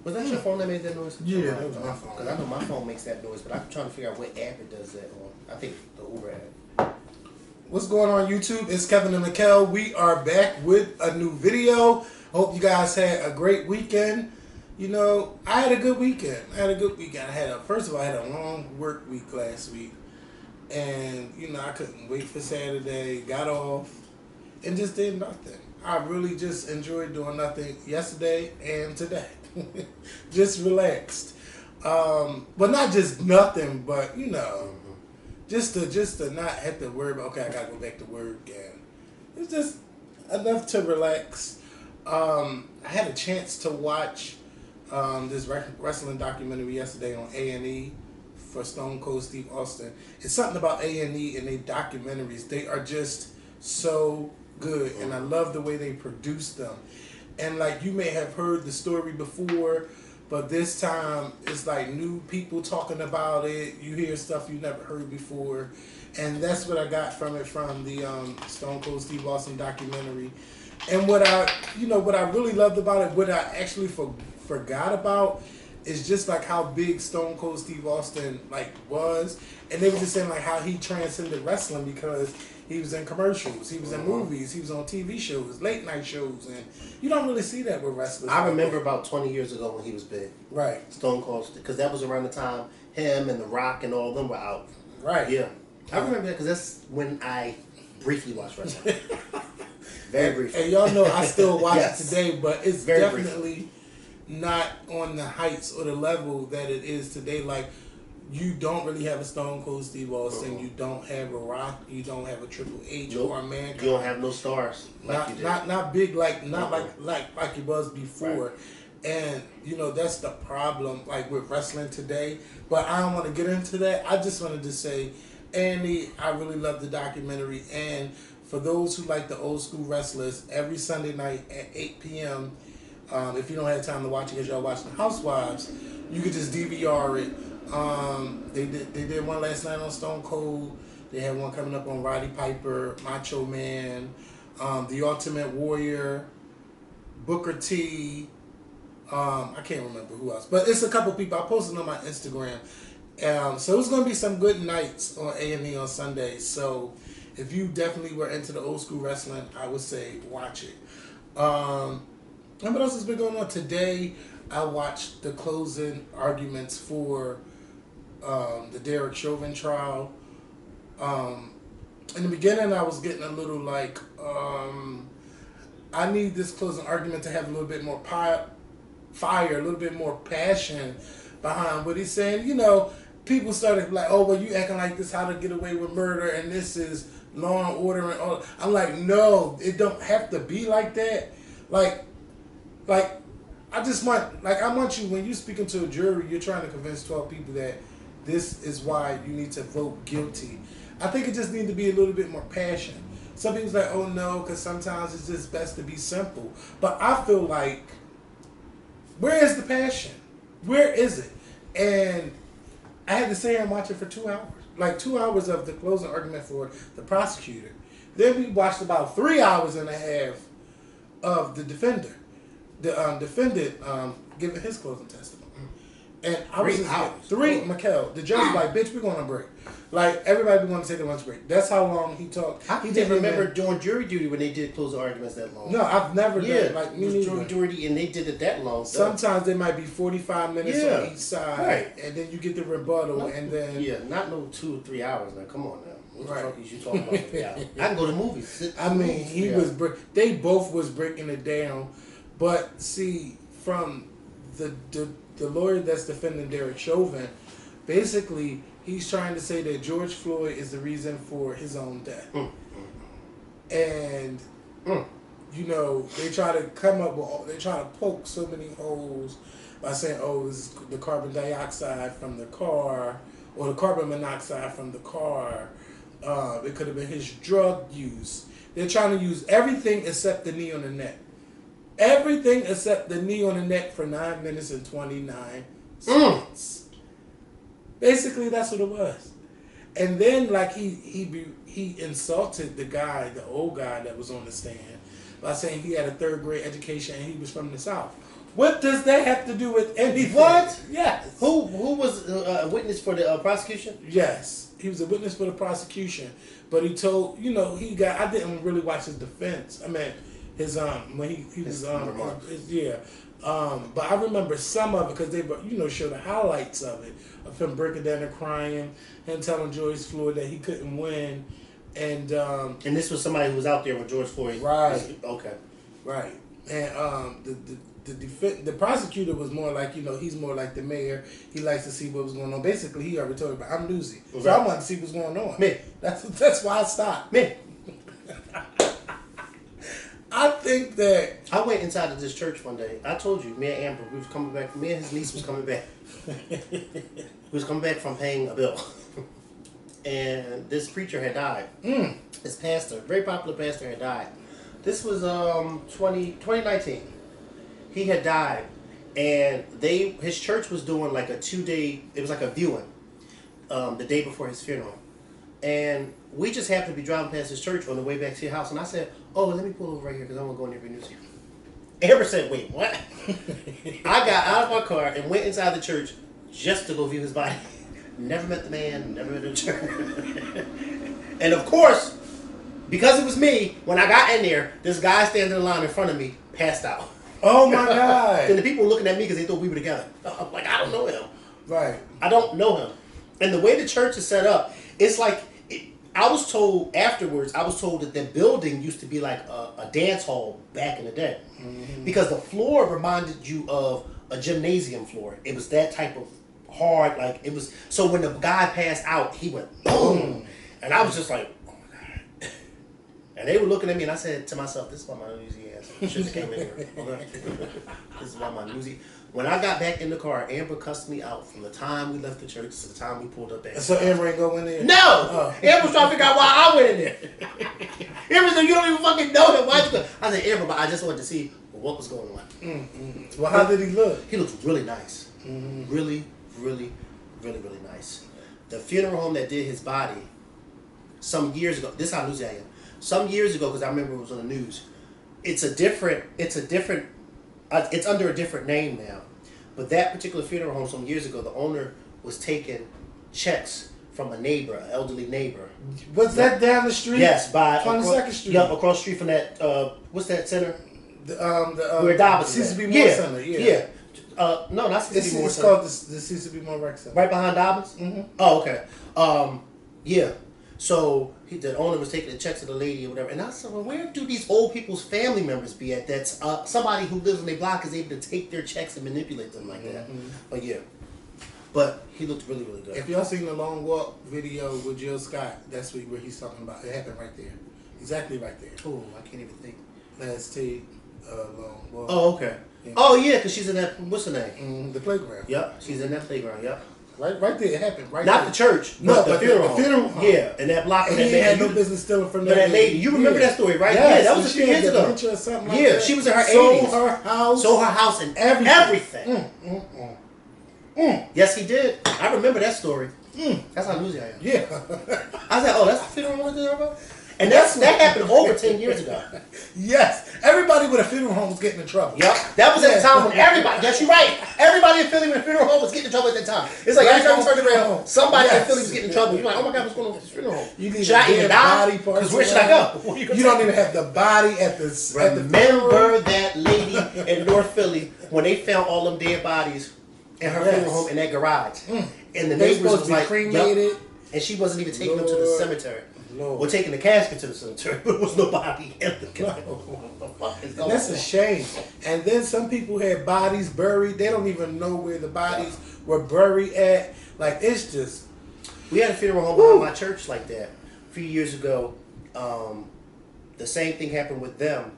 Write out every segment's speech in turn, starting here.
Was that your phone that made that noise? Yeah, that was my phone. Because I know my phone makes that noise, but I'm trying to figure out what app it does that on. I think the Uber app. What's going on YouTube? It's Kevin and Mikkel. We are back with a new video. Hope you guys had a great weekend. You know, I had a good weekend. First of all, I had a long work week last week. And, you know, I couldn't wait for Saturday. Got off and just did nothing. I really just enjoyed doing nothing yesterday and today. Just relaxed. But not just nothing, but, you know, just to not have to worry about, okay, I got to go back to work. And it's just enough to relax. I had a chance to watch this wrestling documentary yesterday on A&E for Stone Cold Steve Austin. It's something about A&E and their documentaries. They are just so good, and I love the way they produce them. And like, you may have heard the story before, but this time it's like new people talking about it. You hear stuff you never heard before, and that's what I got from it, from the Stone Cold Steve Austin documentary. And what I really loved about it, what I actually forgot about, is just like how big Stone Cold Steve Austin like was, and they were just saying like how he transcended wrestling because he was in commercials, he was in movies, he was on TV shows, late night shows, and you don't really see that with wrestlers. I remember about 20 years ago when he was big. Right. Stone Cold, because that was around the time him and The Rock and all of them were out. Right. Yeah. I remember that because that's when I briefly watched wrestling. Very briefly. And y'all know I still watch Yes. it today, but it's Very definitely not on the heights or the level that it is today. Like, you don't really have a Stone Cold Steve Austin. You don't have a Rock. You don't have a Triple H or a Mankind. You don't have no stars like you did. Not big like like it was before. Right. And you know, that's the problem like with wrestling today. But I don't want to get into that. I just wanted to say, Andy, I really love the documentary. And for those who like the old school wrestlers, every Sunday night at 8 p.m. If you don't have time to watch it because y'all watching Housewives, you could just DVR it. They did one last night on Stone Cold. They had one coming up on Roddy Piper, Macho Man, The Ultimate Warrior, Booker T. I can't remember who else, but it's a couple people. I posted on my Instagram. So it's going to be some good nights on A&E on Sundays. So if you definitely were into the old school wrestling, I would say watch it. And what else has been going on? Today, I watched the closing arguments for the Derek Chauvin trial. In the beginning, I was getting a little like, I need this closing argument to have a little bit more fire, a little bit more passion behind what he's saying. You know, people started like, oh, well, you acting like this, how to get away with murder, and this is law and order and all. I'm like, no, it don't have to be like that. Like, I want you, when you're speaking to a jury, you're trying to convince 12 people that this is why you need to vote guilty. I think it just needs to be a little bit more passion. Some people's like, oh no, because sometimes it's just best to be simple. But I feel like, where is the passion? Where is it? And I had to sit here and watch it for 2 hours. Like 2 hours of the closing argument for the prosecutor. Then we watched about 3 hours and a half of the defender. The defendant giving his closing testimony. And I was just Mikkel, the judge was like, bitch, we're going on break. Like, everybody be going to take a lunch break. That's how long he talked. He didn't remember doing jury duty when they did closing arguments that long. No, I've never done it. Like, me jury duty, and they did it that long. Sometimes they might be 45 minutes on each side. Right. And then you get the rebuttal, and then... Yeah, not no 2 or 3 hours. Now, come on now. What the fuck is you talking about 3 hours? I can go to movies. I mean, they both was breaking it down. But, see, from the lawyer that's defending Derek Chauvin, basically, he's trying to say that George Floyd is the reason for his own death. And, you know, they try to poke so many holes by saying, oh, this is the carbon dioxide from the car, or the carbon monoxide from the car. It could have been his drug use. They're trying to use everything except the knee on the neck. Everything except the knee on the neck for 9 minutes and 29 seconds. Basically, that's what it was. And then, like, he insulted the guy, the old guy that was on the stand, by saying he had a 3rd grade education and he was from the South. What does that have to do with anything? What? Yes. Who was a witness for the prosecution? Yes, he was a witness for the prosecution, but he told I didn't really watch his defense. I mean, his when he was but I remember some of it because they show the highlights of it of him breaking down and crying and telling George Floyd that he couldn't win, and this was somebody who was out there with George Floyd. Right. Okay. Right. And the prosecutor was more like, he's more like the mayor. He likes to see what was going on. Basically, he already told me, I'm newsy. Okay. So I wanted to see what's going on. Me. That's why I stopped. Me. I think that... I went inside of this church one day. I told you, me and Amber, we was coming back. Me and his niece was coming back. We was coming back from paying a bill. And this preacher had died. This pastor, very popular pastor, had died. This was 2019. He had died, and his church was doing like a 2-day. It was like a viewing, the day before his funeral, and we just happened to be driving past his church on the way back to your house, and I said, "Oh, let me pull over right here because I want to go in there and news here." Amber said, "Wait, what?" I got out of my car and went inside the church just to go view his body. Never met the man. Never met the church. And of course, because it was me, when I got in there, this guy standing in line in front of me passed out. Oh my God. And the people were looking at me because they thought we were together. I'm like, I don't know him. Right. I don't know him. And the way the church is set up, it's like, I was told afterwards, that the building used to be like a dance hall back in the day. Mm-hmm. Because the floor reminded you of a gymnasium floor. It was that type of hard, like it was. So when the guy passed out, he went boom. And I was just like, oh my God. And they were looking at me, and I said to myself, this is why my newsy ass should have came in here. Okay? This is why my newsy. When I got back in the car, Amber cussed me out from the time we left the church to the time we pulled up there. So Amber ain't go in there? No! Oh. Amber was trying to figure out why I went in there. Amber said, you don't even fucking know him. Why'd you go? I said, Amber, but I just wanted to see what was going on. Mm-hmm. Well, how did he look? He looked really nice. Mm-hmm. Really, really, really, really nice. The funeral home that did his body some years ago, this is how newsy I am. Some years ago, because I remember it was on the news, it's under a different name now. But that particular funeral home some years ago, the owner was taking checks from a neighbor, an elderly neighbor. Was that down the street? Yes, by 22nd Street. Yep, across the street from that. What's that center? Where Dobbins seems to be more center. Yeah. No, not CCB More It's Center. called the CCB More Rec Center. Right behind Dobbins. Mm-hmm. Oh, okay. Yeah. So the owner was taking the checks to the lady or whatever, and I said, "Well, where do these old people's family members be at? That's somebody who lives on their block is able to take their checks and manipulate them like that." Mm-hmm. But yeah, but he looked really, really good. If y'all seen the Long Walk video with Jill Scott, that's where he's talking about. It happened right there, exactly right there. Oh, I can't even think. Last T, Long Walk. Oh, okay. Yeah. Oh yeah, because she's in that. What's her name? Mm-hmm. The playground. Yep, she's in that playground. Yep. Right there, it happened. Right Not there. the church, no, but the funeral. The funeral home. Yeah, and that block. And he had no business stealing from that lady. You remember that story, right? Yes, yeah, that was a few years ago. Or something like yeah, that. she was in her 80s. Sold her house and everything. Yes, he did. I remember that story. That's how newsy I am. Yeah. I said, oh, that's the funeral home there about? And that happened over 10 years ago. Yes. Everybody with a funeral home was getting in trouble. Yep. That was at the time when everybody, yes, you're right. Everybody in Philly with a funeral home was getting in trouble at that time. It's like every time you turn around, somebody in Philly was getting in trouble. You're like, oh my God, what's going on with this funeral home? Should I even die? Because where should I go? You don't even have the body at the Remember that lady in North Philly when they found all them dead bodies in her funeral home in that garage. And the neighbors was like, cremated. And she wasn't even taking them to the cemetery. We're taking the casket to the cemetery, but there was nobody in the casket. And that's a shame. And then some people had bodies buried. They don't even know where the bodies were buried at. Like, it's just... We had a funeral home behind my church like that. A few years ago, the same thing happened with them.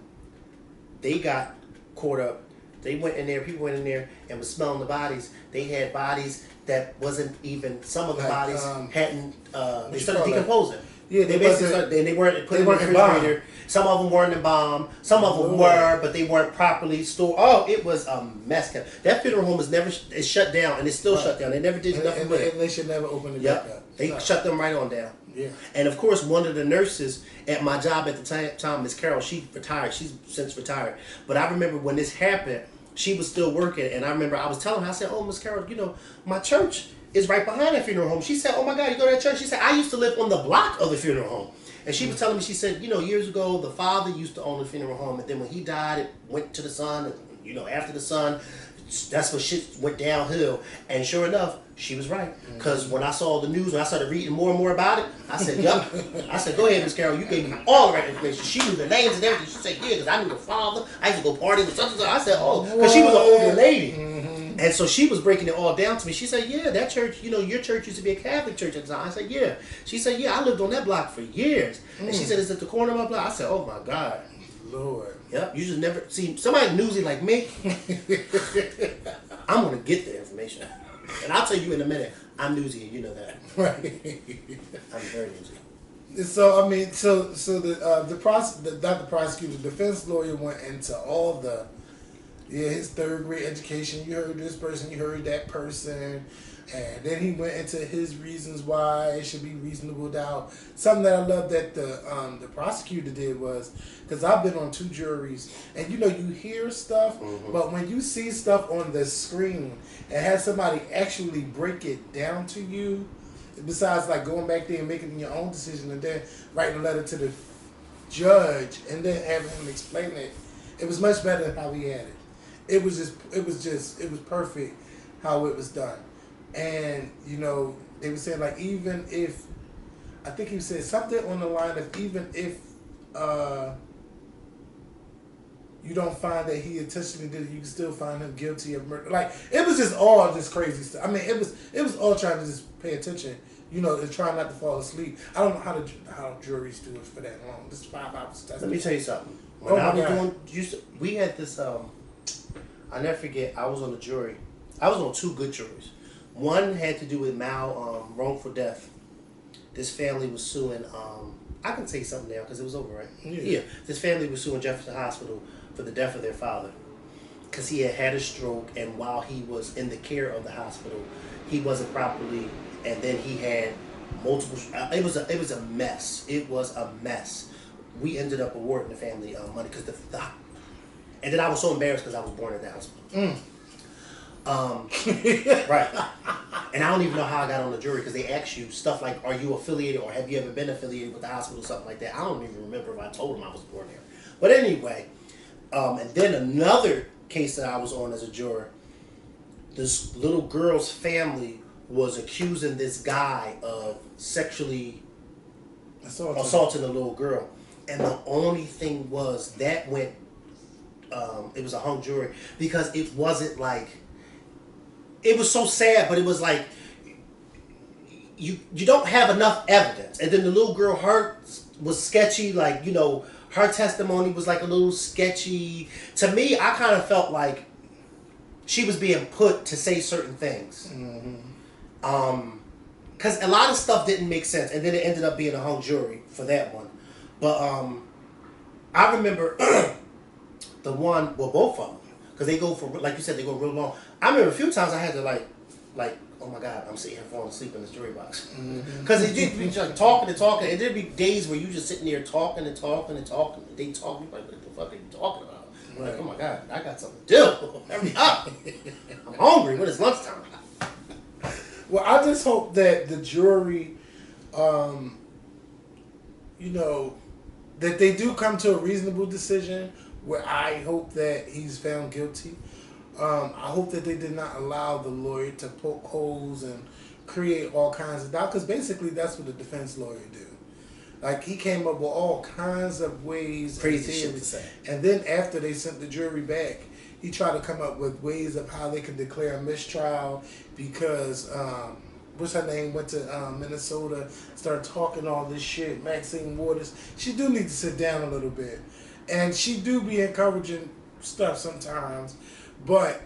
They got caught up. They went in there, people went in there and was smelling the bodies. They had bodies that wasn't even, some of the bodies hadn't, they started decomposing. Yeah, they weren't put in the refrigerator. Some of them weren't embalmed. Some of them were, but they weren't properly stored. Oh, it was a mess. That funeral home is shut down, and it's still shut down. They never did nothing with it. And they should never open it back up. They shut them right on down. Yeah. And of course, one of the nurses at my job at the time, Miss Carol, she retired. She's since retired. But I remember when this happened, she was still working, and I remember I was telling her, I said, "Oh, Miss Carol, you know, my church is right behind that funeral home." She said, "Oh my God, you go to that church?" She said, "I used to live on the block of the funeral home." And she was telling me, she said, you know, years ago, the father used to own the funeral home, and then when he died, it went to the son, and, you know, after the son, that's when shit went downhill. And sure enough, she was right. Because when I saw the news, when I started reading more and more about it, I said, yup. I said, go ahead, Miss Carol, you gave me all the right information. She knew the names and everything. She said, yeah, because I knew the father. I used to go party with such and such. I said, oh, because she was an older lady. And so she was breaking it all down to me. She said, yeah, that church, you know, your church used to be a Catholic church at the time. I said, yeah. She said, yeah, I lived on that block for years. And she said, it's at the corner of my block. I said, oh my God. Lord. Yep, you just never see somebody newsy like me. I'm gonna get the information. And I'll tell you in a minute, I'm newsy and you know that. Right. I'm very newsy. So I mean, the prosecutor, the defense lawyer went into all the his third grade education. You heard this person, you heard that person, and then he went into his reasons why it should be reasonable doubt. Something that I love that the prosecutor did was, because I've been on 2 juries, and you know you hear stuff, but when you see stuff on the screen and have somebody actually break it down to you, besides like going back there and making your own decision and then writing a letter to the judge and then having him explain it, it was much better than how he had it. It was perfect how it was done. And, you know, they were saying, like, even if, I think he said something on the line of, even if you don't find that he intentionally did it, you can still find him guilty of murder. Like, it was just all this crazy stuff. I mean, it was all trying to just pay attention, you know, and try not to fall asleep. I don't know how juries do it for that long. This is 5 hours. Let me tell you something. When I was doing, we had this, I never forget, I was on the jury. I was on 2 good juries. One had to do with wrongful death. This family was suing, I can say something now because it was over, right? Yeah. This family was suing Jefferson Hospital for the death of their father. Because he had a stroke, and while he was in the care of the hospital, he wasn't properly, and then he had multiple, it was a mess. It was a mess. We ended up awarding the family money because and then I was so embarrassed because I was born at the hospital. Right. And I don't even know how I got on the jury because they ask you stuff like, are you affiliated or have you ever been affiliated with the hospital, something like that. I don't even remember if I told them I was born there. But anyway, and then another case that I was on as a juror, this little girl's family was accusing this guy of sexually assaulting a little girl. And the only thing was that went, it was a hung jury because it wasn't like, it was so sad, but it was like, you don't have enough evidence. And then the little girl, her was sketchy, like, you know, her testimony was like a little sketchy. To me, I kind of felt like she was being put to say certain things. Because a lot of stuff didn't make sense. And then it ended up being a hung jury for that one. But I remember the one, well, both of them, because they go for, like you said, they go real long. I remember a few times I had to like, oh my God, I'm sitting here falling asleep in this jury box. Because it did be like talking and talking, and there'd be days where you just sitting there talking and talking and talking. And they talk, you like, what the fuck are you talking about? I'm like, oh my God, I got something to do. Hurry up. I'm hungry. When it's lunchtime? Well, I just hope that the jury, you know, that they do come to a reasonable decision where I hope that he's found guilty. I hope that they did not allow the lawyer to poke holes and create all kinds of doubt, because basically that's what the defense lawyer do. Like, he came up with all kinds of ways, crazy shit to say. And then after they sent the jury back, he tried to come up with ways of how they could declare a mistrial because what's her name went to Minnesota, started talking all this shit. Maxine Waters, she do need to sit down a little bit, and she do be encouraging stuff sometimes. But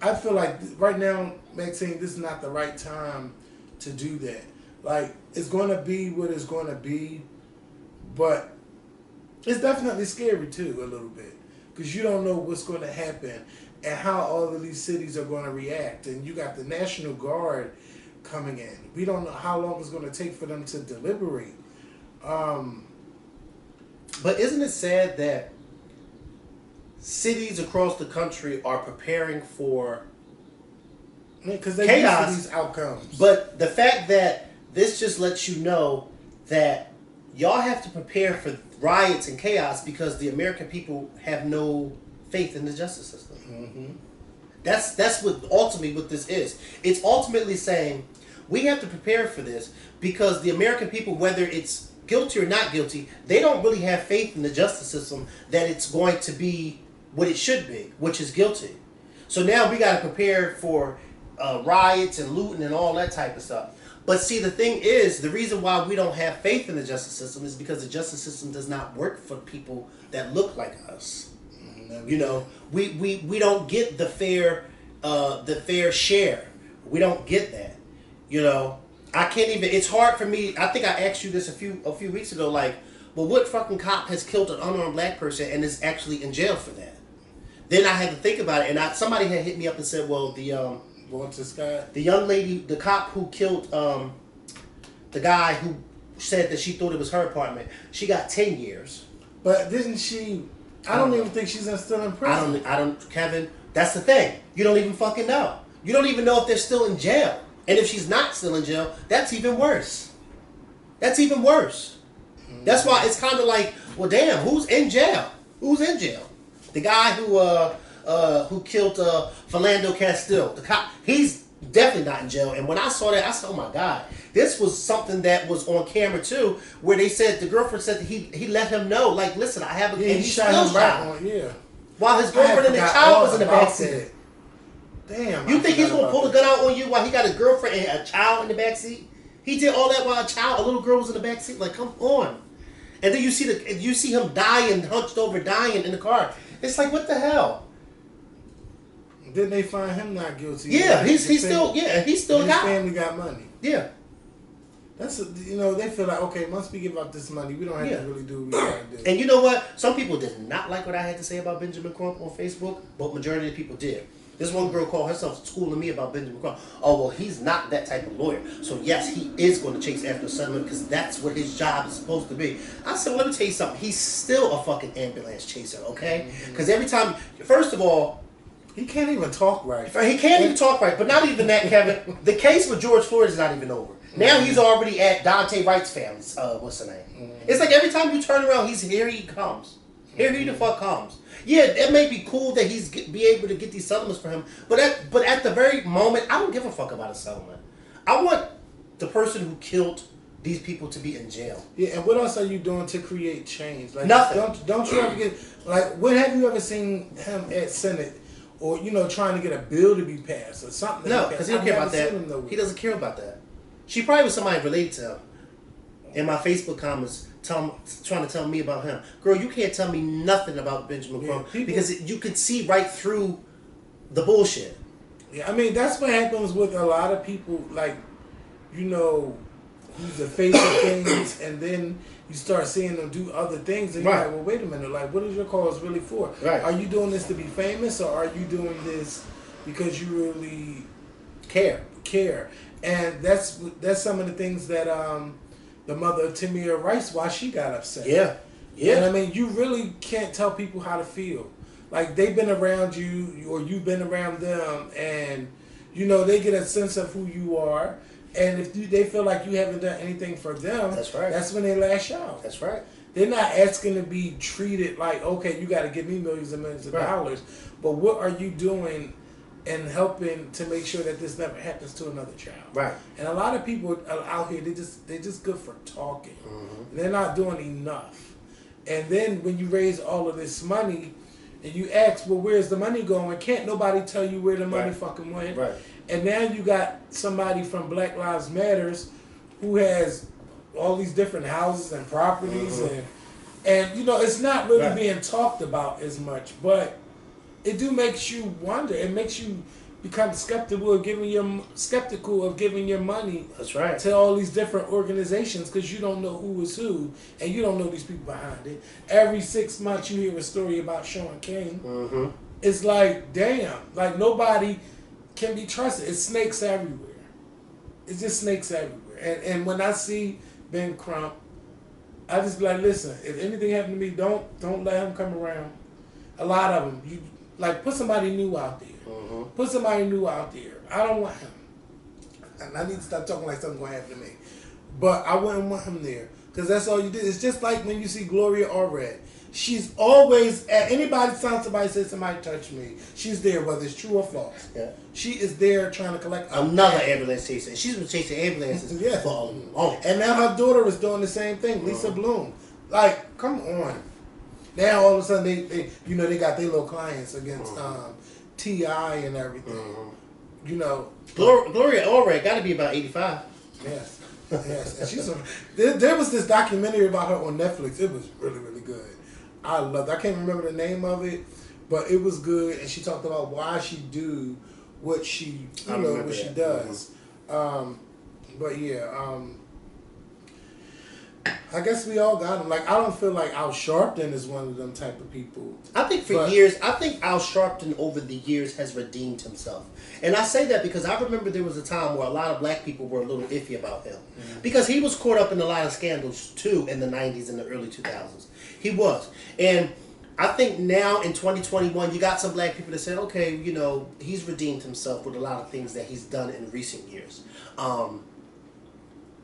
I feel like right now, Maxine, this is not the right time to do that. Like, it's going to be what it's going to be, but it's definitely scary too, a little bit, because you don't know what's going to happen and how all of these cities are going to react. And you got the National Guard coming in. We don't know how long it's going to take for them to deliberate. But isn't it sad that cities across the country are preparing for because they chaos. used to these outcomes. But the fact that this just lets you know that y'all have to prepare for riots and chaos because the American people have no faith in the justice system. Mm-hmm. That's what ultimately what this is. It's ultimately saying we have to prepare for this because the American people, whether it's guilty or not guilty, they don't really have faith in the justice system that it's going to be what it should be, which is guilty. So now we got to prepare for riots and looting and all that type of stuff. But see, the thing is, the reason why we don't have faith in the justice system is because the justice system does not work for people that look like us. You know, we don't get the fair share. We don't get that. You know, I can't even. It's hard for me. I think I asked you this a few weeks ago. Like, well, what fucking cop has killed an unarmed black person and is actually in jail for that? Then I had to think about it, and somebody had hit me up and said, well, the young lady, the cop who killed the guy who said that she thought it was her apartment, she got 10 years. But didn't she? I don't even think she's still in prison. I don't, Kevin. That's the thing. You don't even fucking know. You don't even know if they're still in jail. And if she's not still in jail, that's even worse. That's even worse. Mm-hmm. That's why it's kind of like, well, damn, who's in jail? Who's in jail? The guy who killed Philando Castile, the cop, he's definitely not in jail. And when I saw that, I said, oh my God, this was something that was on camera too, where they said the girlfriend said that he let him know, like, listen, I have a kid. He shot him back on, while his girlfriend and the child was in the backseat. Damn. You think he's gonna pull a gun out on you while he got a girlfriend and a child in the backseat? He did all that while a little girl was in the backseat. Like, come on. And then you see him dying, hunched over, dying in the car. It's like, what the hell? Didn't they find him not guilty? Yeah, he's still got. His family got money. Yeah. That's they feel like, okay, once we give up this money, we don't have to really do what we gotta do. And you know what? Some people did not like what I had to say about Benjamin Crump on Facebook, but majority of the people did. This one girl called herself schooling me about Benjamin Crump. Oh, well, he's not that type of lawyer. So, yes, he is going to chase after a settlement because that's what his job is supposed to be. I said, well, let me tell you something. He's still a fucking ambulance chaser, okay? Because every time, first of all, he can't even talk right. He can't even talk right. But not even that, Kevin. The case with George Floyd is not even over. Now he's already at Dante Wright's family's, what's the name? Mm-hmm. It's like every time you turn around, here he comes. Here he the fuck comes. Yeah, it may be cool that he's be able to get these settlements for him, but at the very moment, I don't give a fuck about a settlement. I want the person who killed these people to be in jail. Yeah, and what else are you doing to create change? Like, nothing. Don't you ever get, like, when have you ever seen him at Senate or, trying to get a bill to be passed or something? No, because he don't care about that. He doesn't care about that. She probably was somebody related to him. In my Facebook comments, trying to tell me about him. Girl, you can't tell me nothing about Benjamin Crump because you could see right through the bullshit. Yeah, I mean, that's what happens with a lot of people, like, who's the face of things, and then you start seeing them do other things, and you're like, well, wait a minute, like, what is your cause really for? Right. Are you doing this to be famous, or are you doing this because you really care? And that's some of the things that the mother of Tamir Rice, why she got upset. Yeah. And I mean, you really can't tell people how to feel. Like, they've been around you, or you've been around them, and they get a sense of who you are. And if they feel like you haven't done anything for them, that's right. That's when they lash out. That's right. They're not asking to be treated like, okay, you got to give me millions and millions of dollars, but what are you doing and helping to make sure that this never happens to another child? Right. And a lot of people out here, they're just good for talking. Mm-hmm. They're not doing enough. And then when you raise all of this money and you ask, well, where's the money going? Can't nobody tell you where the money fucking went. Right. And now you got somebody from Black Lives Matters who has all these different houses and properties, and it's not really being talked about as much, but it do makes you wonder. It makes you become skeptical of giving your money. That's right. To all these different organizations, because you don't know who is who, and you don't know these people behind it. Every 6 months you hear a story about Sean King. Mm-hmm. It's like, damn, like nobody can be trusted. It's snakes everywhere. It's just snakes everywhere. And when I see Ben Crump, I just be like, listen, if anything happened to me, don't let him come around. A lot of them. You like put somebody new out there. Mm-hmm. Put somebody new out there. I don't want him. And I need to stop talking like something's going to happen to me. But I wouldn't want him there. Because that's all you did. It's just like when you see Gloria Allred. She's always, at anybody's time somebody says somebody touched me, she's there, whether it's true or false. Yeah. She is there trying to collect another ambulance chaser. She's been chasing ambulances yeah. for a long time. And now her daughter is doing the same thing, Lisa Bloom. Like, come on. Now all of a sudden they they got their little clients against T.I. and everything. You know. Gloria Allred got to be about 85. Yes. Yes. And she's there was this documentary about her on Netflix. It was really, really good. I loved it. I can't remember the name of it, but it was good, and she talked about why she do what she what she does. But yeah, I guess we all got them. Like, I don't feel like Al Sharpton is one of them type of people. I think Al Sharpton over the years has redeemed himself. And I say that because I remember there was a time where a lot of black people were a little iffy about him. Mm-hmm. Because he was caught up in a lot of scandals, too, in the 90s and the early 2000s. He was. And I think now in 2021, you got some black people that say, okay, he's redeemed himself with a lot of things that he's done in recent years.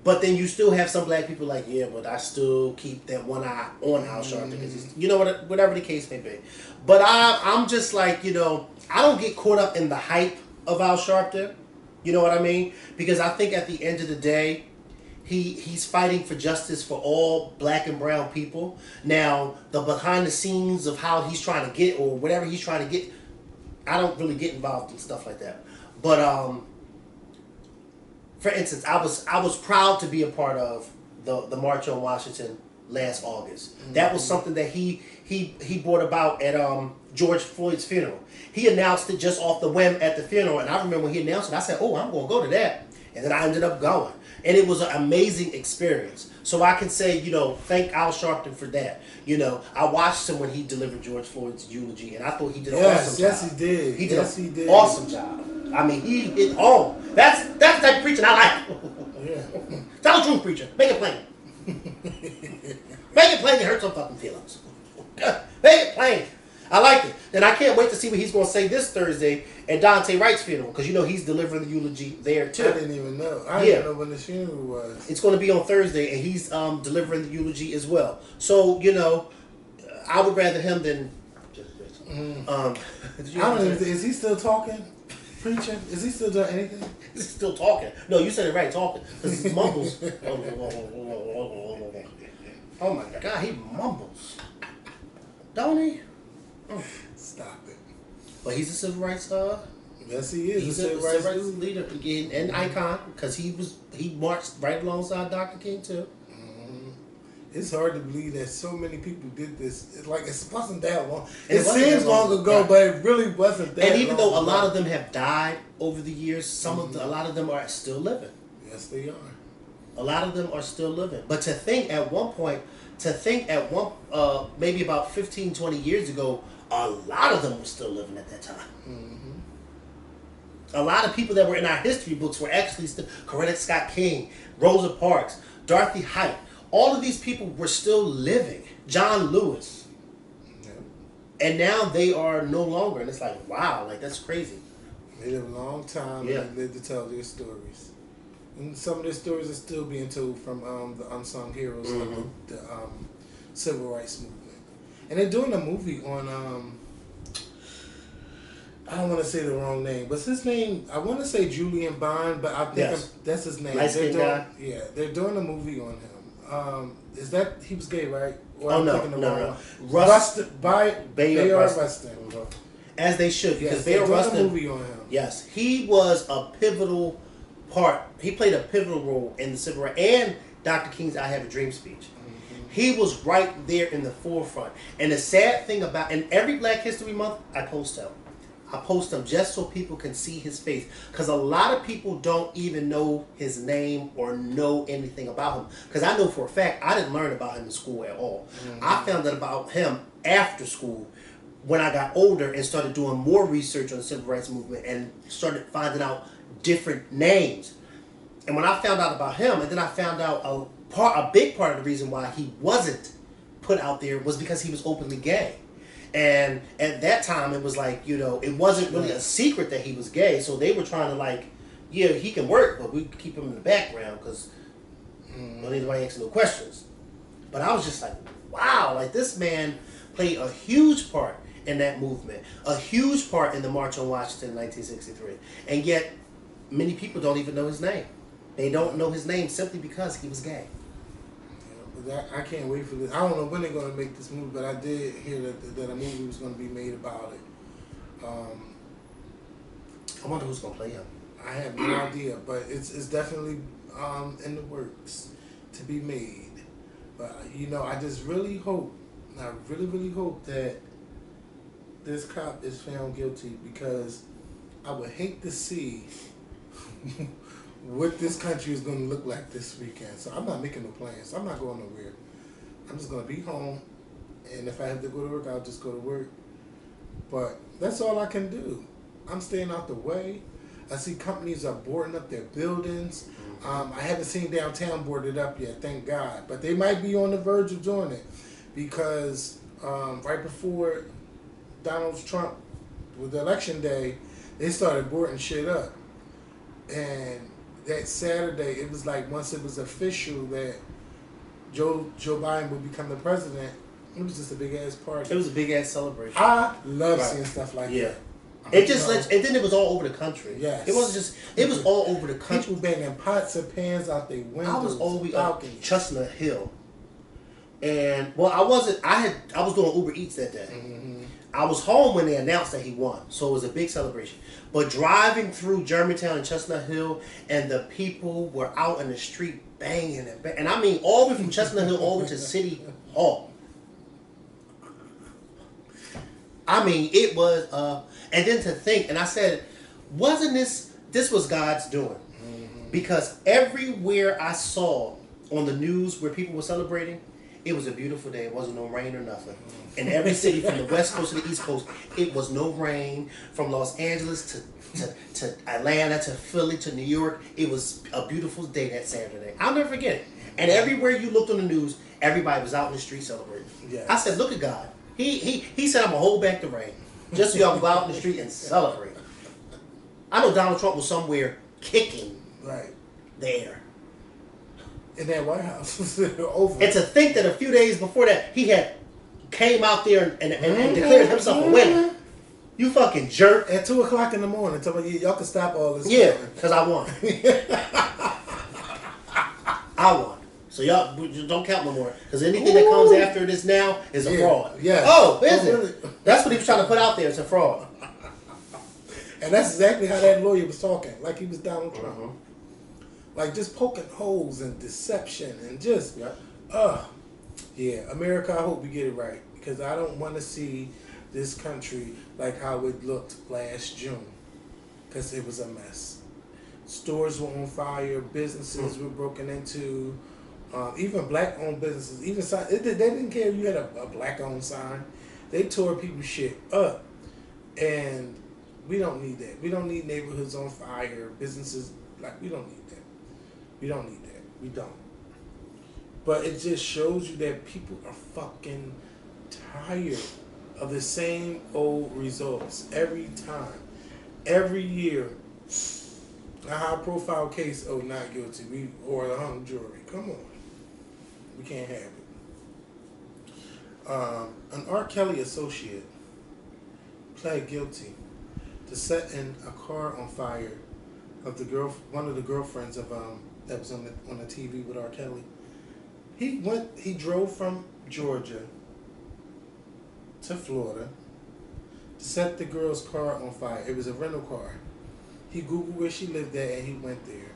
But then you still have some black people like, yeah, but I still keep that one eye on Al Sharpton because he's, whatever the case may be. But I'm just like, I don't get caught up in the hype of Al Sharpton. You know what I mean? Because I think at the end of the day, he's fighting for justice for all black and brown people. Now, the behind the scenes of how he's trying to get or whatever he's trying to get, I don't really get involved in stuff like that. But for instance, I was proud to be a part of the March on Washington last August. Mm-hmm. That was something that he brought about at George Floyd's funeral. He announced it just off the whim at the funeral, and I remember when he announced it, I said, "Oh, I'm going to go to that," and then I ended up going, and it was an amazing experience. So I can say, thank Al Sharpton for that. I watched him when he delivered George Floyd's eulogy, and I thought he did an awesome job. Yes, he did. He did an awesome job. I mean, he hit home. That's the type of preaching I like. Yeah. Tell the truth, preacher. Make it plain. Make it plain. You hurt some fucking feelings. Make it plain. I like it. And I can't wait to see what he's going to say this Thursday at Dante Wright's funeral. Because, he's delivering the eulogy there, too. I didn't even know. I didn't know when the funeral was. It's going to be on Thursday, and he's delivering the eulogy as well. So, I would rather him than... is he still talking? Preaching? Is he still doing anything? Is he still talking? No, you said it right, talking. Because he mumbles. Oh my God, he mumbles. Don't he? Stop it. But he's a civil rights yes, he is. He's a civil rights leader again and icon because he marched right alongside Dr. King too. It's hard to believe that so many people did this. It wasn't that long. It seems long ago, but it really wasn't that long. And even though a lot of them have died over the years, a lot of them are still living. Yes, they are. A lot of them are still living. But to think at maybe about 15, 20 years ago, a lot of them were still living at that time. Mm-hmm. A lot of people that were in our history books were actually still, Coretta Scott King, Rosa Parks, Dorothy Height. All of these people were still living. John Lewis. Yeah. And now they are no longer. And it's like, wow, that's crazy. They lived a long time and they lived to tell their stories. And some of their stories are still being told from the unsung heroes of the civil rights movement. And they're doing a movie on, I don't want to say the wrong name, but his name, I want to say Julian Bond, but I think that's his name. Light-skinned guy? Yeah, they're doing a movie on him. Is that he was gay, right? Or No. Bayard Rustin. Mm-hmm. As they should, because Bayard Rustin. A movie on him. Yes, he was a pivotal part. He played a pivotal role in the civil rights and Dr. King's "I Have a Dream" speech. Mm-hmm. He was right there in the forefront. And the sad thing about, and every Black History Month, I post him just so people can see his face. Because a lot of people don't even know his name or know anything about him. Because I know for a fact, I didn't learn about him in school at all. Mm-hmm. I found out about him after school when I got older and started doing more research on the civil rights movement and started finding out different names. And when I found out about him, and then I found out a big part of the reason why he wasn't put out there was because he was openly gay. And at that time, it was like, it wasn't really a secret that he was gay. So they were trying to like, yeah, he can work, but we keep him in the background because don't need anybody asking no questions. But I was just like, wow, like this man played a huge part in that movement, a huge part in the March on Washington in 1963. And yet, many people don't even know his name. They don't know his name simply because he was gay. Yeah, but I can't wait for this. I don't know when they're going to make this movie, but I did hear that a movie was going to be made about it. I wonder who's going to play him. I have no idea, but it's definitely in the works to be made. But, I just really hope, I really, really hope that this cop is found guilty, because I would hate to see what this country is going to look like this weekend. So I'm not making no plans. I'm not going nowhere. I'm just going to be home, and if I have to go to work, I'll just go to work. But that's all I can do. I'm staying out the way. I see companies are boarding up their buildings. I haven't seen downtown boarded up yet, thank God. But they might be on the verge of doing it, because right before Donald Trump, with the election day, they started boarding shit up. And that Saturday, it was like, once it was official that Joe Biden would become the president, it was just a big ass party. It was a big ass celebration. I love seeing stuff like that. It just and then it was all over the country. Yes. It wasn't just, it was all over the country. People banging pots and pans out their windows. I was all the way up Chestnut Hill. And, well, I was doing Uber Eats that day. Mm-hmm. I was home when they announced that he won. So it was a big celebration. But driving through Germantown and Chestnut Hill, and the people were out in the street banging and banging. And I mean, all the way from Chestnut Hill over to City Hall. I mean, it was, and then to think, and I said, wasn't this was God's doing? Mm-hmm. Because everywhere I saw on the news where people were celebrating, it was a beautiful day. It wasn't no rain or nothing. In every city from the West Coast to the East Coast, it was no rain. From Los Angeles to Atlanta to Philly to New York, it was a beautiful day that Saturday. I'll never forget it. And everywhere you looked on the news, everybody was out in the street celebrating. Yes. I said, look at God. He said, I'm going to hold back the rain just so y'all can go out in the street and celebrate. I know Donald Trump was somewhere kicking there. In that White House. Over. And to think that a few days before that, he had came out there and declared himself a winner. You fucking jerk. At 2 o'clock in the morning, tell me, y'all can stop all this. Yeah, because I won. I won. So y'all don't count no more. Because anything that comes after this now is a fraud. Yeah. Oh, is it? Really? That's what he was trying to put out there. It's a fraud. And that's exactly how that lawyer was talking. Like he was Donald Trump. Mm-hmm. Like just poking holes and deception and just, America, I hope we get it right. Because I don't want to see this country like how it looked last June. Because it was a mess. Stores were on fire. Businesses were broken into. Even black-owned businesses. They didn't care if you had a black-owned sign. They tore people's shit up. And we don't need that. We don't need neighborhoods on fire. Businesses, we don't need that. We don't need that. We don't. But it just shows you that people are fucking tired of the same old results every time. Every year. A high-profile case, not guilty. Or a hung jury. Come on. We can't have it. An R. Kelly associate pled guilty to setting a car on fire of one of the girlfriends of that was on the TV with R. Kelly. He drove from Georgia to Florida to set the girl's car on fire. It was a rental car. He Googled where she lived at and he went there.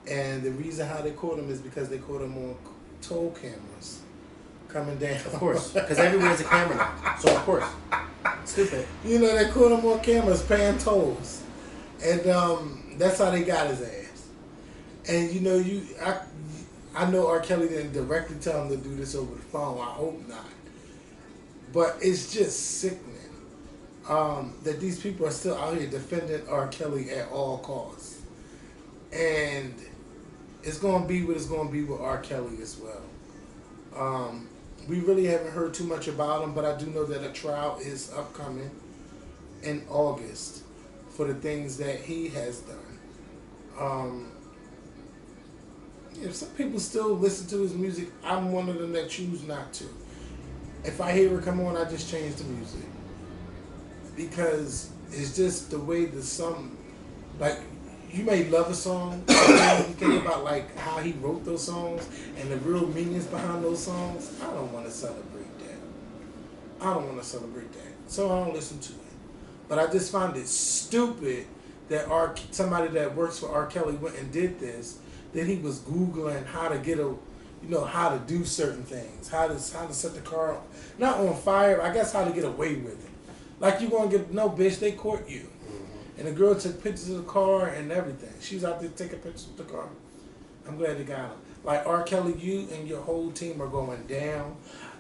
And the reason how they caught him is because they caught him on toll cameras coming down. Of course, because everywhere's a camera now. So of course, stupid. They caught him on cameras paying tolls, and that's how they got his ass. And I know R. Kelly didn't directly tell him to do this over the phone. I hope not. But it's just sickening that these people are still out here defending R. Kelly at all costs. And it's going to be what it's going to be with R. Kelly as well. We really haven't heard too much about him, but I do know that a trial is upcoming in August for the things that he has done. If some people still listen to his music, I'm one of them that choose not to. If I hear it come on, I just change the music. Because it's just the way the song, like, you may love a song, but then you think about like how he wrote those songs and the real meanings behind those songs. I don't want to celebrate that. So I don't listen to it. But I just find it stupid that somebody that works for R. Kelly went and did this. Then he was Googling how to get how to do certain things, how to set the car not on fire. I guess how to get away with it. Like you gonna get no bitch, they court you. And the girl took pictures of the car and everything. She's out there taking pictures of the car. I'm glad they got him. Like R. Kelly, you and your whole team are going down.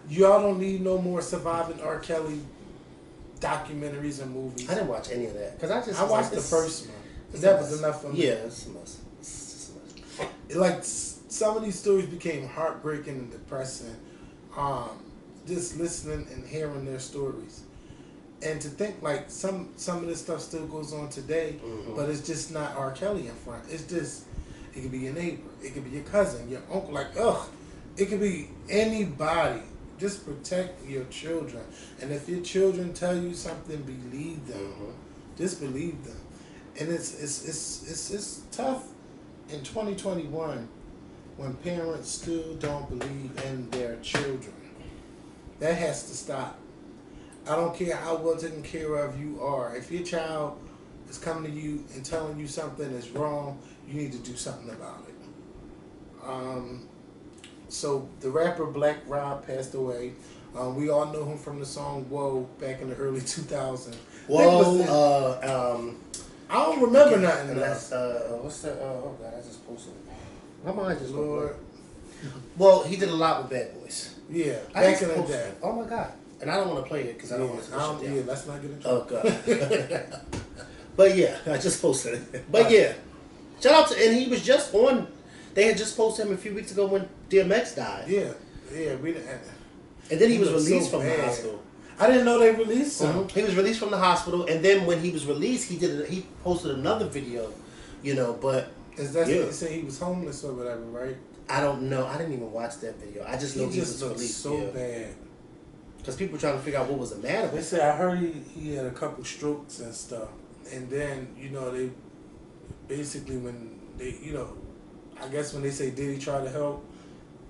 Y'all don't need no more surviving R. Kelly documentaries and movies. I didn't watch any of that because I watched the first one. That was enough for me. Yeah, it's a must. Like some of these stories became heartbreaking and depressing. Just listening and hearing their stories. And to think like some of this stuff still goes on today, but it's just not R. Kelly in front. It's just, it could be your neighbor, it could be your cousin, your uncle, like, it could be anybody. Just protect your children. And if your children tell you something, believe them. Just believe them. And it's tough in 2021 when parents still don't believe in their children. That has to stop. I don't care how well taken care of you are. If your child is coming to you and telling you something is wrong, you need to do something about it. So the rapper Black Rob passed away. We all know him from the song "Whoa" back in the early 2000s. Whoa, I don't remember nothing. What's that? Oh God, I just posted it. My mind just Lord. Well, he did a lot with Bad Boys. Yeah, back in the day. Oh my God. And I don't want to play it because I don't want to push it down. Yeah, let's not get into trouble. Oh God. But yeah, I just posted it. But yeah, shout out to, and he was just on. They had just posted him a few weeks ago when DMX died. Yeah. And then he was released from the hospital. I didn't know they released him. He was released from the hospital, and then when he was released, he posted another video. But is that they say he was homeless or whatever, right? I don't know. I didn't even watch that video. I just know he was released. So bad. Because people were trying to figure out what was the matter with him. They said, I heard he had a couple strokes and stuff. And then, they basically, when they, I guess when they say Diddy tried to help,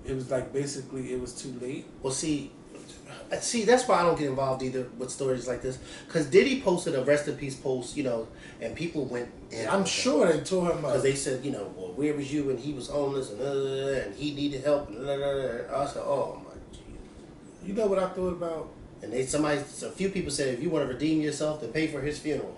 it was like basically it was too late. Well, see, that's why I don't get involved either with stories like this. Because Diddy posted a rest in peace post, and people went in. I'm sure they tore him up. Because they said, well, where was you when he was homeless and he needed help. And I said, oh my. You know what I thought about? And a few people said, if you want to redeem yourself, then pay for his funeral.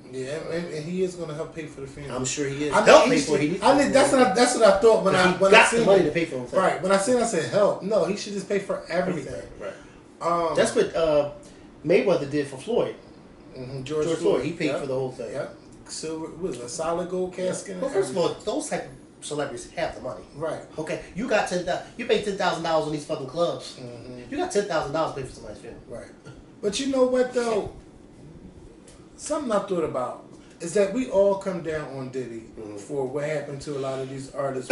Yeah, and he is going to help pay for the funeral. I'm sure he is. Help pay for it. That's what I thought when I seen the money to pay for himself. Right. When I said help. No, he should just pay for everything. Right. That's what Mayweather did for Floyd. George Floyd. He paid for the whole thing. Yep. Silver was a solid gold casket. Well, first of all, those type of celebrities have the money. Right. Okay. You got you paid $10,000 on these fucking clubs. You got $10,000 to pay for somebody's funeral. Right. But you know what though? Something I thought about is that we all come down on Diddy for what happened to a lot of these artists.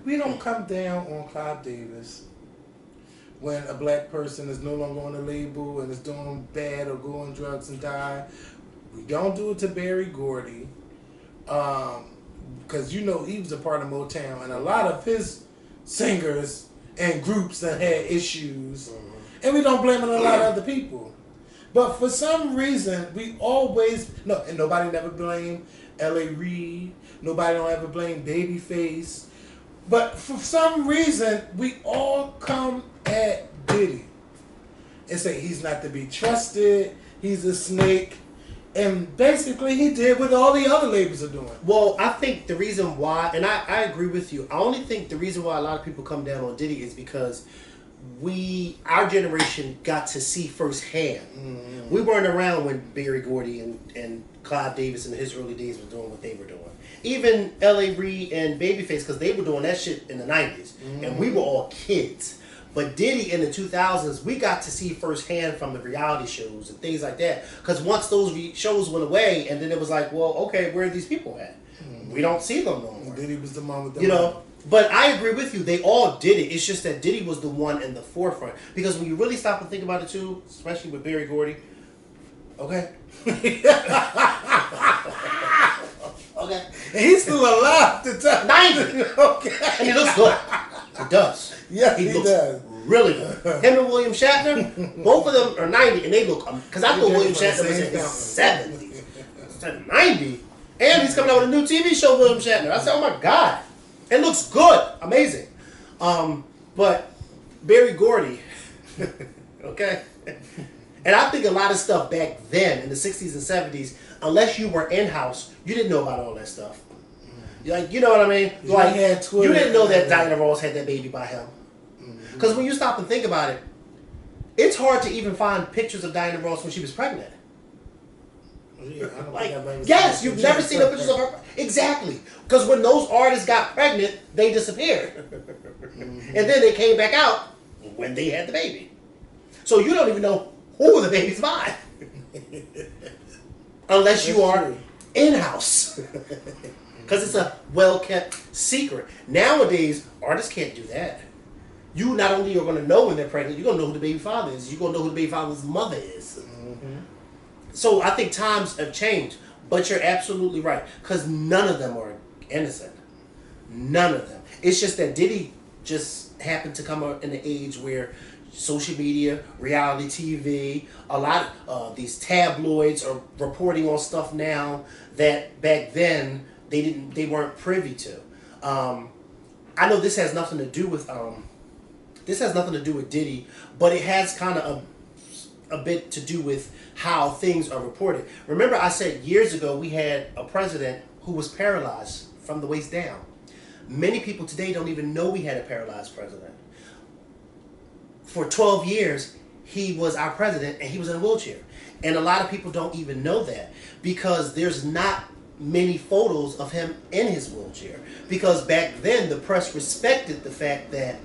We don't come down on Clive Davis when a black person is no longer on the label and is doing bad or going drugs and die. We don't do it to Berry Gordy. Because he was a part of Motown, and a lot of his singers and groups that had issues, and we don't blame it on a lot of other people. But for some reason, we always and nobody never blame L.A. Reid. Nobody don't ever blame Babyface. But for some reason, we all come at Diddy and say he's not to be trusted. He's a snake. And basically, he did what all the other labels are doing. Well, I think the reason why, and I agree with you, I only think the reason why a lot of people come down on Diddy is because our generation got to see firsthand. We weren't around when Berry Gordy and Clive Davis in his early days were doing what they were doing. Even L.A. Reid and Babyface, because they were doing that shit in the 90s. And we were all kids. But Diddy in the 2000s, we got to see firsthand from the reality shows and things like that. Because once those shows went away, and then it was like, well, okay, where are these people at? We don't see them no more. Diddy was the one with the you know. But I agree with you. They all did it. It's just that Diddy was the one in the forefront. Because when you really stop and think about it too, especially with Berry Gordy, okay. Okay. And he's still alive to tell 90. Okay. And he looks good. He does. Yes, he looks does. Really good. Him and William Shatner, both of them are 90, and they look. Because I thought William Shatner was in his 70s. 90, and he's coming out with a new TV show, William Shatner. I said, oh my God, it looks good, amazing. But Berry Gordy, okay. And I think a lot of stuff back then in the 60s and 70s, unless you were in-house, you didn't know about all that stuff. Like, you know what I mean? Like, you didn't know that Diana Ross had that baby by him. Because when you stop and think about it, it's hard to even find pictures of Diana Ross when she was pregnant. Yeah, I don't like, think I've ever yes, seen you've never seen the pictures of her. Exactly. Because when those artists got pregnant, they disappeared. And then they came back out when they had the baby. So you don't even know who the baby's by. Unless you are in-house. Because it's a well-kept secret. Nowadays, artists can't do that. You not only are going to know when they're pregnant, you're going to know who the baby father is. You're going to know who the baby father's mother is. So I think times have changed. But you're absolutely right. Because none of them are innocent. None of them. It's just that Diddy just happened to come up in an age where social media, reality TV, a lot of these tabloids are reporting on stuff now that back then they weren't privy to. I know this has nothing to do with Diddy, but it has kind of a bit to do with how things are reported. Remember, I said years ago we had a president who was paralyzed from the waist down. Many people today don't even know we had a paralyzed president. For 12 years, he was our president and he was in a wheelchair. And a lot of people don't even know that because there's not many photos of him in his wheelchair. Because back then, the press respected the fact that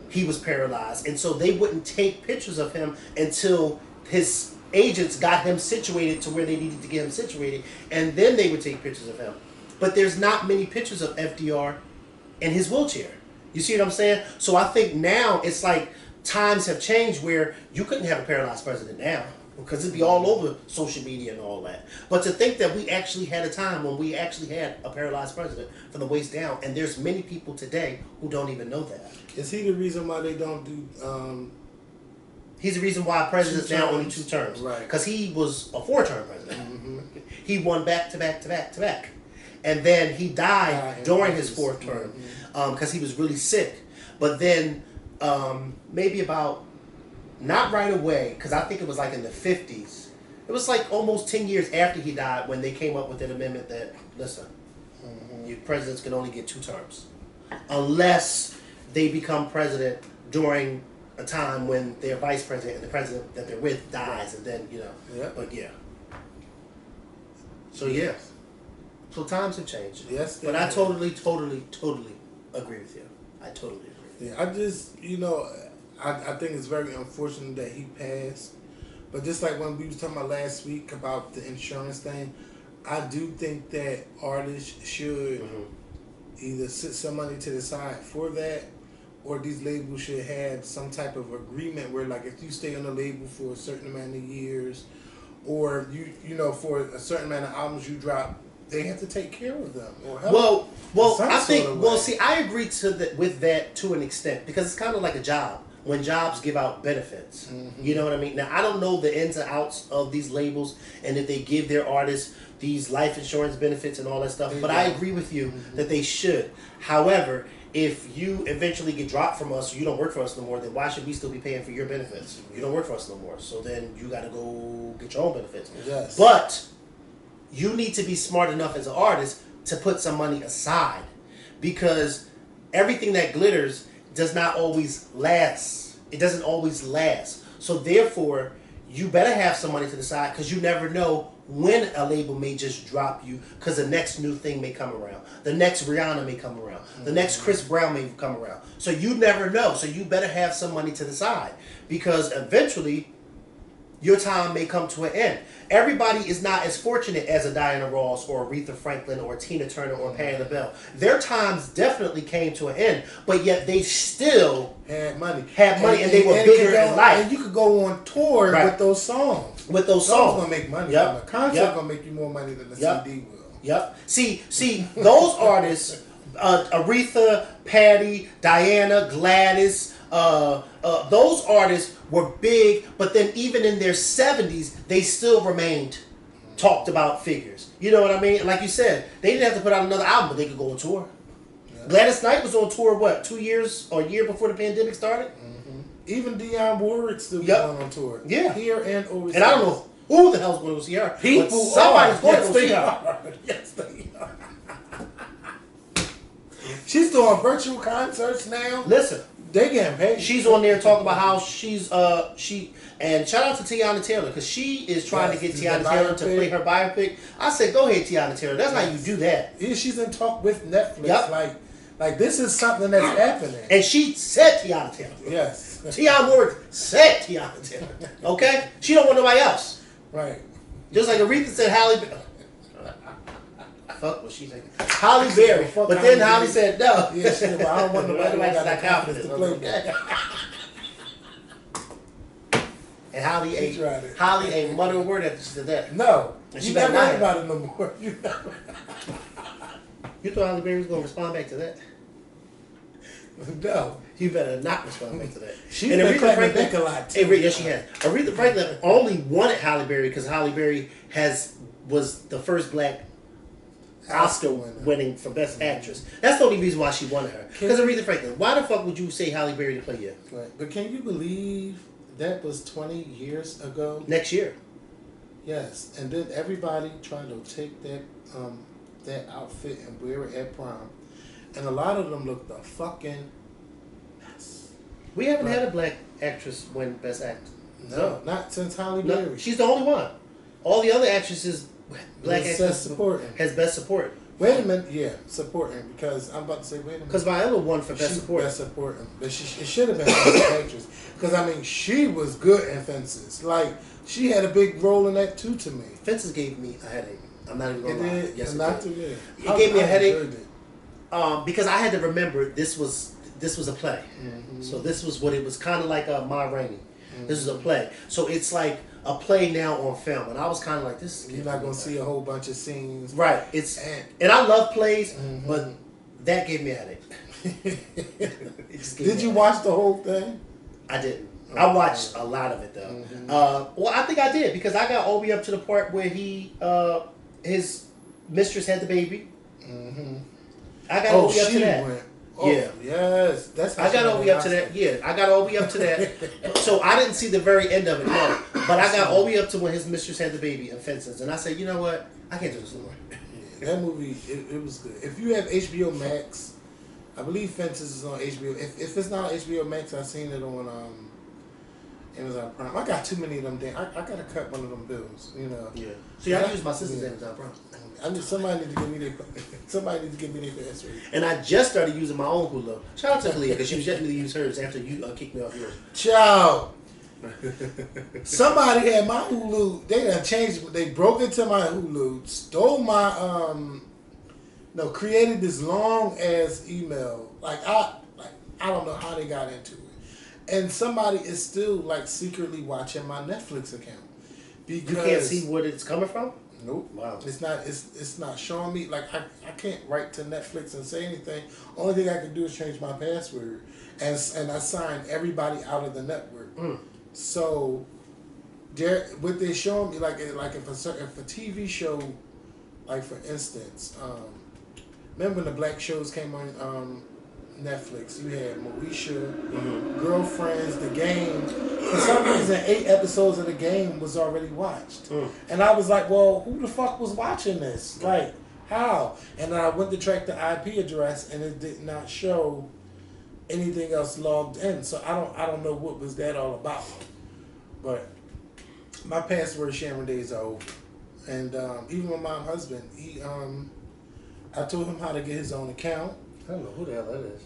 he was paralyzed. And so they wouldn't take pictures of him until his agents got him situated to where they needed to get him situated. And then they would take pictures of him. But there's not many pictures of FDR in his wheelchair. You see what I'm saying? So I think now it's like times have changed where you couldn't have a paralyzed president now because it'd be all over social media and all that. But to think that we actually had a time when we actually had a paralyzed president from the waist down, and there's many people today who don't even know that. Is he the reason why they don't do... He's the reason why president's now only 2 terms. Right. Because he was a 4-term president. He won back to back to back to back. And then he died during his 4th term because he was really sick. But then maybe about, not right away, because I think it was like in the 50s. It was like almost 10 years after he died when they came up with an amendment that, listen, your presidents can only get 2 terms. Unless they become president during a time when their vice president and the president that they're with dies, and then, you know. Yeah. But yeah. So yeah. So times have changed. Yes. But I totally agree with you. I totally agree. Yeah, I just, you know, I think it's very unfortunate that he passed. But just like when we was talking about last week about the insurance thing, I do think that artists should either sit some money to the side for that, or these labels should have some type of agreement where, like, if you stay on the label for a certain amount of years, or you know, for a certain amount of albums you drop, they have to take care of them or help. Well, I think. Well, see, I agree with that to an extent because it's kind of like a job. When jobs give out benefits, you know what I mean? Now, I don't know the ins and outs of these labels and if they give their artists these life insurance benefits and all that stuff, but I agree with you that they should. However, if you eventually get dropped from us or you don't work for us no more, then why should we still be paying for your benefits? You don't work for us no more, so then you got to go get your own benefits. Yes. But you need to be smart enough as an artist to put some money aside because everything that glitters does not always last. It doesn't always last. So therefore, you better have some money to the side because you never know when a label may just drop you because the next new thing may come around. The next Rihanna may come around. The next Chris Brown may come around. So you never know. So you better have some money to the side because eventually your time may come to an end. Everybody is not as fortunate as a Diana Ross or Aretha Franklin or Tina Turner or Patti LaBelle. Their times definitely came to an end, but yet they still had money, and they were bigger in life. And you could go on tour with those songs. With those songs, gonna make money. Yep. A concert gonna make you more money than the CD will. Yep. See, those artists, Aretha, Patti, Diana, Gladys. Those artists were big, but then even in their 70s, they still remained talked about figures. You know what I mean? Like you said, they didn't have to put out another album, but they could go on tour. Yeah. Gladys Knight was on tour, what, 2 years or a year before the pandemic started? Mm-hmm. Even Dionne Warwick still going on tour. Yeah. Here and overseas. And I don't know who the hell's going to see her. People somebody's going to see her. Yes, they are. She's doing virtual concerts now. Listen. They getting paid. She's on there talking about how she's and shout out to Tiana Taylor because she is trying to get Tiana Taylor to play her biopic. I said, go ahead, Tiana Taylor. That's how you do that. Yeah, she's in talk with Netflix. Yep. Like this is something that's happening. And she said Tiana Taylor. Yes. Tiana Warwick said Tiana Taylor. Okay? She don't want nobody else. Right. Just like Aretha said Halle Berry. Fuck what she thinking. Halle Berry. But then Halle said no. Yeah, she said, well, I don't want nobody that's got not confidence to play that. And Halle ain't mutter a word after she said that. No. And she never heard about it no more. You thought Halle Berry was going to respond back to that? No. You better not respond back to that. She's been clapping back a lot too. Yes, she has. Aretha Franklin only wanted Halle Berry because Halle Berry was the first black Oscar winning for Best Actress. That's the only reason why she wanted her. Because Aretha Franklin. Why the fuck would you say Halle Berry to play you? Right. But can you believe that was 20 years ago? Next year. Yes. And then everybody tried to take that outfit and wear it at prom. And a lot of them looked a fucking mess. We haven't had a black actress win Best Actress. No, not since Halle Berry. No, she's the only one. All the other actresses, black actress has Best Supporting. Wait a minute, yeah, supporting, because I'm about to say, wait a minute. Because Viola won for Best Supporting. Best Supporting. But it should have been Best Actress. Because, I mean, she was good in Fences. Like, she had a big role in that, too, to me. Fences gave me a headache. I'm not even going to lie. Yes, not to me. It gave me a headache because I had to remember this was a play. Mm-hmm. So this was what it was kind of like Ma Rainey. Mm-hmm. This is a play. So it's like a play now on film, and I was kind of like, "This is." You're not gonna see a whole bunch of scenes, right? And I love plays, mm-hmm. but that gave me a headache. Did you watch the whole thing? I didn't. I watched a lot of it though. Mm-hmm. Well, I think I did because I got all the way up to the part where his mistress had the baby. Mm-hmm. I got all the way up to that. Oh, yeah. Yes. That's I got all the way up to that. Yeah, I got all the way up to that. So I didn't see the very end of it, no. But I got all the way up to when his mistress had the baby in Fences. And I said, you know what? I can't do this anymore. Yeah, that movie, it was good. If you have HBO Max, I believe Fences is on HBO. If it's not on HBO Max, I've seen it on Amazon Prime. I got too many of them. I got to cut one of them bills, you know. Yeah. See, I use my sister's Amazon Prime. Somebody needs to give me their password. And I just started using my own Hulu. Shout out to Leah because she was letting me use hers after you kicked me off yours. Ciao. Somebody had my Hulu. They done changed it. They broke into my Hulu, stole my created this long ass email. I don't know how they got into it. And somebody is still like secretly watching my Netflix account. Because you can't see where it's coming from? Nope. Wow. It's not showing me. Like I can't write to Netflix and say anything. Only thing I can do is change my password, and I sign everybody out of the network. Mm. So, what they showing me, like if a TV show, like for instance, remember when the black shows came on Netflix? You had Moesha, mm-hmm. Girlfriends, The Game. For some reason, 8 episodes of The Game was already watched. Mm. And I was like, well, who the fuck was watching this? Like, how? And then I went to track the IP address, and it did not show anything else logged in. So I don't know what was that all about. But my password sharing days are over. And even my mom's husband, I told him how to get his own account. I don't know who the hell that is.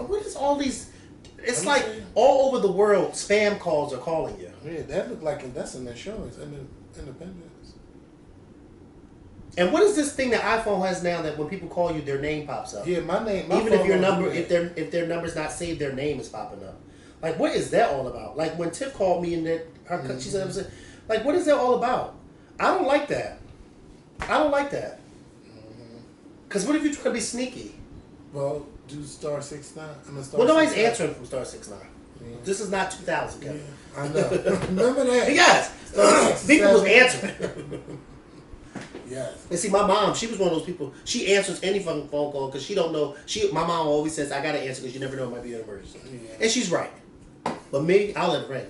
What is all these? It's like all over the world, spam calls are calling you. Yeah, that look like that's an insurance, independence. And what is this thing that iPhone has now that when people call you, their name pops up? Yeah, my name. Even if your number, if their number's not saved, their name is popping up. Like, what is that all about? Like when Tiff called me and she said, like, what is that all about? I don't like that. I don't like that. Because what if you try to be sneaky? Well, do *69. Well, nobody's answering from *69. Yeah. This is not 2000, Kevin. Yeah, I know. Remember that? Yes. People was answering. Yes. And see, my mom, she was one of those people. She answers any fucking phone call because she don't know. My mom always says, "I gotta answer because you never know it might be an emergency." Yeah. And she's right. But me, I'll let it ring.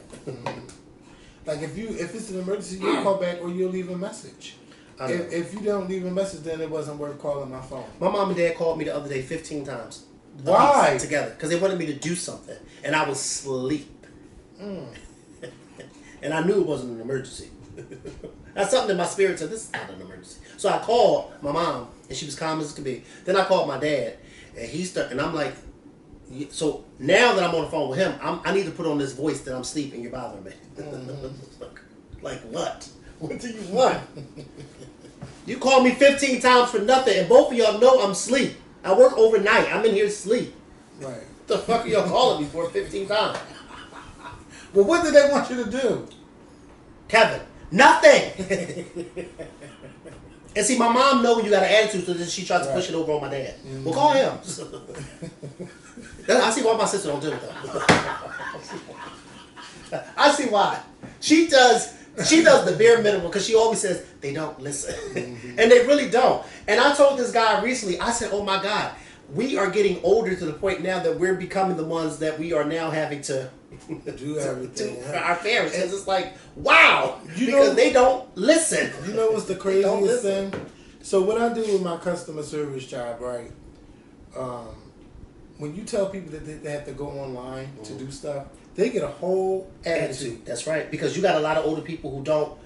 Like if it's an emergency, you'll call back or you'll leave a message. If you don't leave a message, then it wasn't worth calling my phone. My mom and dad called me the other day 15 times. Why? Together. Because they wanted me to do something. And I was asleep. And I knew it wasn't an emergency. That's something that my spirit said, this is not an emergency. So I called my mom, and she was calm as could be. Then I called my dad, and I'm like, so now that I'm on the phone with him, I need to put on this voice that I'm sleeping, you're bothering me. Like what? What do you want? You called me 15 times for nothing, and both of y'all know I'm asleep. I work overnight. I'm in here asleep. Right. What the fuck are y'all calling me for 15 times? Well, what did they want you to do? Kevin, nothing. And see, my mom know when you got an attitude, so then she tries to push it over on my dad. Mm-hmm. Well, call him. I see why my sister don't deal with that. I see why. She does the bare minimum because she always says they don't listen. Mm-hmm. And they really don't. And I told this guy recently, I said, oh my God, we are getting older to the point now that we're becoming the ones that we are now having to do everything for our parents. Because it's like, wow, because they don't listen. You know what's the craziest thing? So what I do with my customer service job, right? When you tell people that they have to go online to do stuff, they get a whole attitude. That's right, because you got a lot of older people who don't.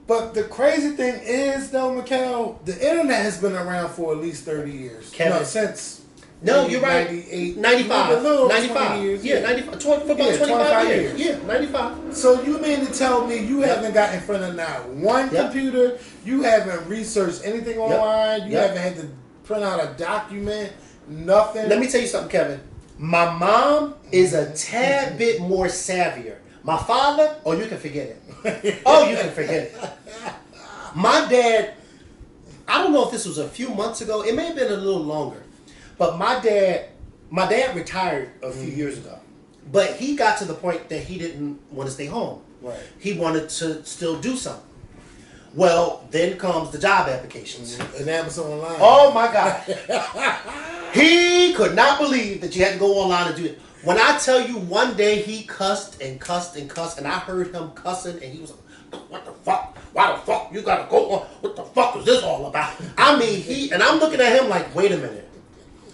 But the crazy thing is, though, Mikhail, the internet has been around for at least 30 years. Kevin. No, since... No, you're right. 95. 95 years. Yeah, 95. For about 25 years. Yeah, 95. So you mean to tell me you haven't got in front of not one computer, you haven't researched anything online, you haven't had to print out a document, nothing? Let me tell you something, Kevin. My mom is a tad bit more savvier. My father, you can forget it. You can forget it. My dad, I don't know if this was a few months ago. It may have been a little longer. But my dad retired a few years ago. But he got to the point that he didn't want to stay home. Right. He wanted to still do something. Well, then comes the job applications. And that was online. Oh my God. He could not believe that you had to go online and do it. When I tell you one day he cussed and cussed and cussed, and I heard him cussing, and he was like, what the fuck? Why the fuck you gotta go on? What the fuck is this all about? I mean, and I'm looking at him like, wait a minute.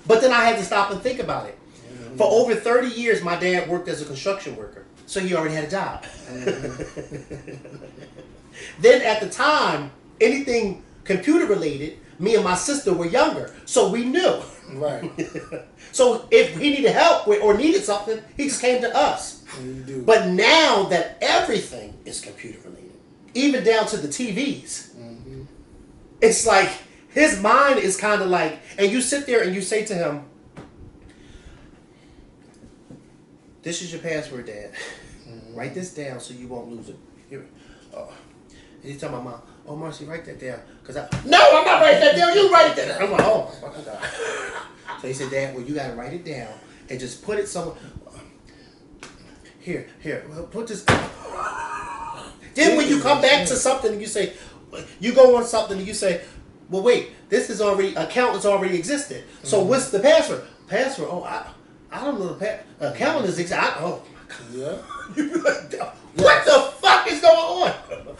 But then I had to stop and think about it. Mm-hmm. For over 30 years, my dad worked as a construction worker, so he already had a job. Mm-hmm. Then at the time, anything computer related, me and my sister were younger, so we knew. Right. So if he needed help or needed something, he just came to us. But now that everything is computer related, even down to the TVs, it's like his mind is kind of like, and you sit there and you say to him, this is your password, Dad. Write this down so you won't lose it. Here. And he tell my mom, oh, Marcy, write that down. No, I'm not writing that down. You write it down. I'm like, oh, my fucking God. So he said, Dad, well, you got to write it down and just put it somewhere. Here, put this. Then when you come back to something and you say, you go on something and you say, well, wait, account has already existed. So what's the password? Password? Oh, I don't know the account is exact. Oh, my God. Yeah. What the fuck is going on?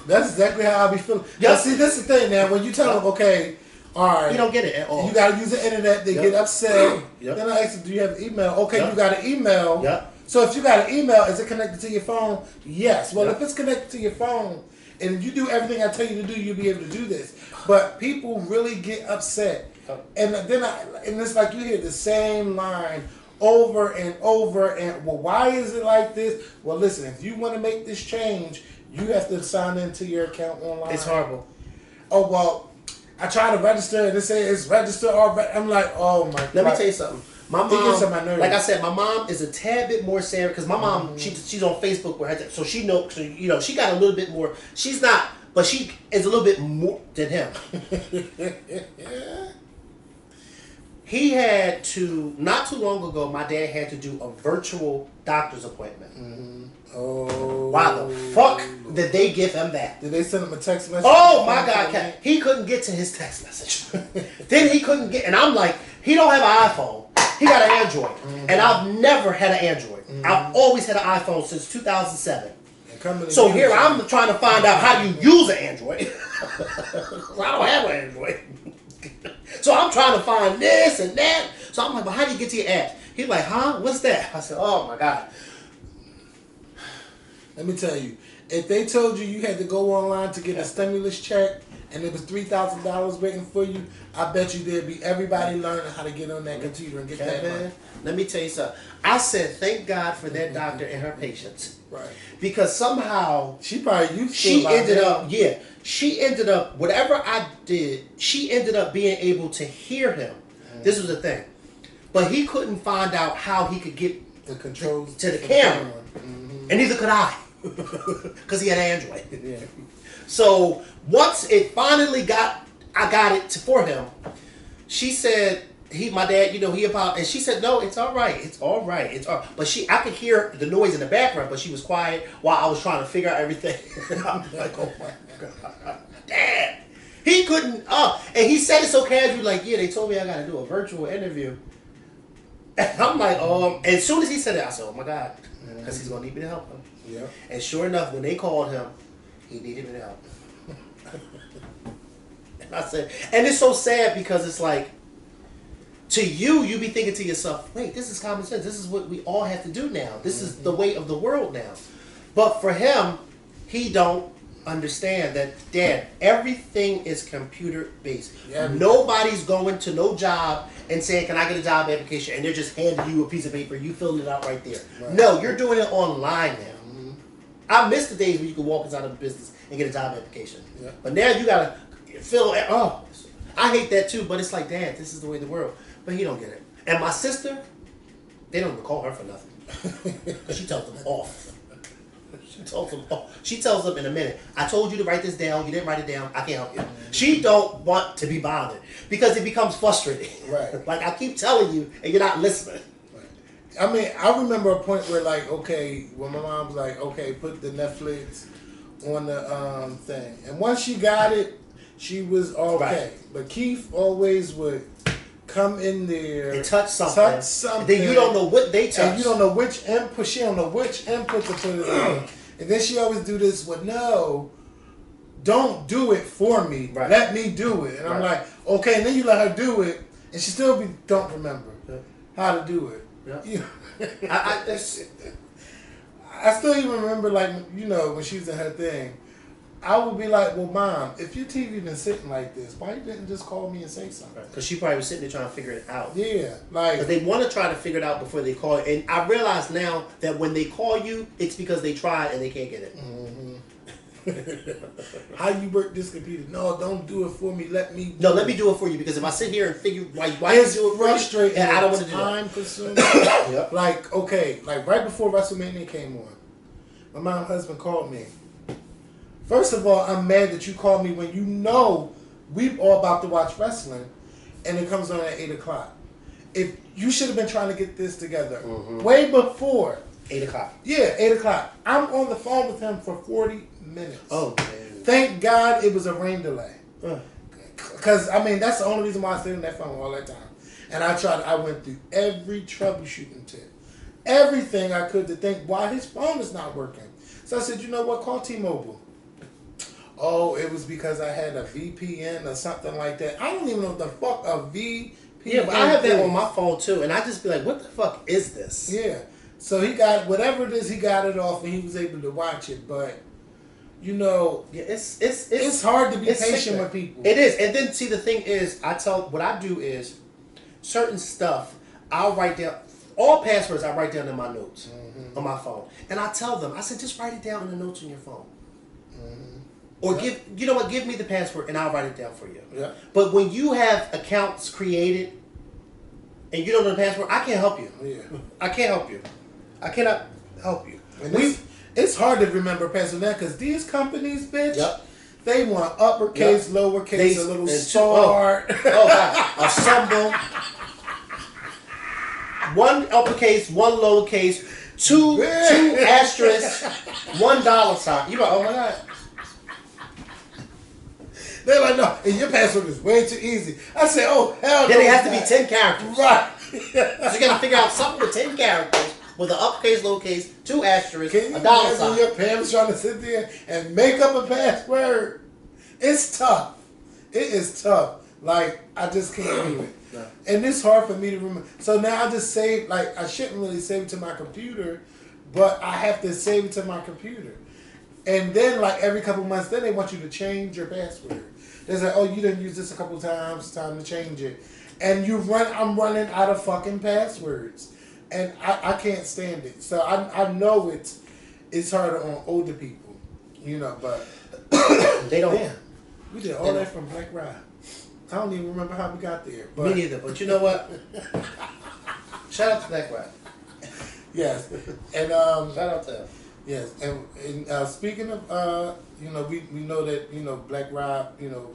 That's exactly how I be feeling. Yeah. See, that's the thing now. When you tell them, okay, all right, you don't get it at all. You got to use the internet. They get upset. Then I ask them, do you have an email? Okay, you got an email. So if you got an email, is it connected to your phone? Yes. Well, if it's connected to your phone, And if you do everything I tell you to do, you'll be able to do this. But people really get upset. And then it's like you hear the same line over and over. And, well, why is it like this? Well, listen, if you want to make this change, you have to sign into your account online. It's horrible. Oh, well, I try to register and they say it's registered already. I'm like, oh my God. Let me tell you something. My mom, it gets on my nerves. like I said, my mom is a tad bit more savvy because my mom, she's on Facebook with her, so she knows, you know, she got a little bit more. She's not, but she is a little bit more than him. He had to, not too long ago, my dad had to do a virtual doctor's appointment. Mm-hmm. Oh. Why the fuck did they give him that? Did they send him a text message? Oh my God, he couldn't get to his text message. Then he couldn't get, and I'm like, he don't have an iPhone. He got an Android. Mm-hmm. And I've never had an Android. Mm-hmm. I've always had an iPhone since 2007. So here I'm trying to find out how you use an Android. I don't have an Android. So I'm trying to find this and that. So I'm like, well, how do you get to your apps? He's like, huh? What's that? I said, oh my God. Let me tell you, if they told you you had to go online to get a stimulus check and it was $3,000 waiting for you, I bet you there'd be everybody learning how to get on that computer and get that money. Let me tell you something. I said, thank God for that doctor and her patients. Right. Because somehow she probably used to she ended up, whatever I did, she ended up being able to hear him. Mm-hmm. This was the thing. But he couldn't find out how he could get the controls to the camera. Mm-hmm. And neither could I. Because he had Android. Yeah. So once it finally I got it for him, she said, my dad, you know, and she said, no, it's all right. It's all right. It's all right. But I could hear the noise in the background, but she was quiet while I was trying to figure out everything. I'm like, oh my God. Dad. He couldn't, and he said it so casually, like, yeah, they told me I got to do a virtual interview. And I'm like, and as soon as he said it, I said, oh my God, because he's going to need me to help him. Yeah. And sure enough, when they called him, he needed me to help. And I said, and it's so sad because it's like, to you be thinking to yourself, wait, this is common sense. This is what we all have to do now. This is the way of the world now. But for him, he don't understand that, Dad, everything is computer based. Yeah, nobody's going to no job and saying, can I get a job application? And they're just handing you a piece of paper. You fill it out right there. Right. No, you're doing it online now. Mm-hmm. I miss the days when you could walk inside of a business and get a job application. Yeah. But now you got to fill it. Oh, I hate that too. But it's like, Dad, this is the way of the world. But he don't get it. And my sister, they don't even call her for nothing. She tells them off. She tells them in a minute, I told you to write this down. You didn't write it down. I can't help you. She don't want to be bothered because it becomes frustrating. Right. Like, I keep telling you and you're not listening. Right. I mean, I remember a point where, like, okay, when my mom was like, okay, put the Netflix on the thing. And once she got it, she was okay. Right. But Keith always would come in there and touch something. Then you don't know what they touch. And you don't know which input. She don't know which input to put it on. And then she always do this with, no, don't do it for me. Right. Let me do it. And I'm like, okay. And then you let her do it, and she still don't remember how to do it. Yeah. You know? I still even remember, like, you know, when she was in her thing, I would be like, well, Mom, if your TV been sitting like this, why you didn't just call me and say something? Because she probably was sitting there trying to figure it out. Yeah. Like, they want to try to figure it out before they call you. And I realize now that when they call you, it's because they tried and they can't get it. Mm-hmm. How you work this computer? No, don't do it for me. Let me do it for you. Because if I sit here and figure why you do it frustrating, and I don't want to do time consuming. Yep. Like, okay, like right before WrestleMania came on, my mom's husband called me. First of all, I'm mad that you called me when you know we all about to watch wrestling, and it comes on at 8 o'clock. If you should have been trying to get this together way before 8 o'clock. Yeah, 8 o'clock. I'm on the phone with him for 40 minutes. Oh man! Thank God it was a rain delay. Because I mean that's the only reason why I stayed on that phone all that time. And I went through every troubleshooting tip, everything I could to think why his phone is not working. So I said, you know what? Call T-Mobile. Oh, it was because I had a VPN or something like that. I don't even know what the fuck a VPN is. Yeah, but I have that on my phone too, and I just be like, what the fuck is this? Yeah. So he got, whatever it is, he got it off and he was able to watch it. But you know, Yeah, it's hard to be patient sickening. with people. It is. And then see, the thing is, what I do is certain stuff I'll write down. All passwords I write down in my notes on my phone, and I tell them, I said, just write it down in the notes on your phone. Or give me the password and I'll write it down for you. Yeah. But when you have accounts created and you don't know the password, I can't help you. Yeah. I can't help you. I cannot help you. And it's hard to remember password now because these companies, bitch, Yep. they want uppercase, lowercase, a little star. God. A symbol. One uppercase, one lowercase, two asterisks, $1 sign. You like, oh my God. They're like, no, and your password is way too easy. I said, oh, hell no. Then it has to be 10 characters. Right. So you got to figure out something with 10 characters with an uppercase, lowercase, two asterisks, Can you $1 imagine sign. your parents trying to sit there and make up a password? It's tough. It is tough. Like, I just can't do it. No. And it's hard for me to remember. So now I just save, like, I shouldn't really save it to my computer, but I have to save it to my computer. And then, like, every couple months, then they want you to change your password. They say, oh, you didn't use this a couple times, it's time to change it. And I'm running out of fucking passwords. And I can't stand it. So I know it's harder on older people, you know, but They don't. damn, we did all that from Black Ride. I don't even remember how we got there. But Me neither. But you know what? Shout out to Black Ride. yes. And Shout out to him. yes, and speaking of you know, we know that, you know, Black Rob, you know,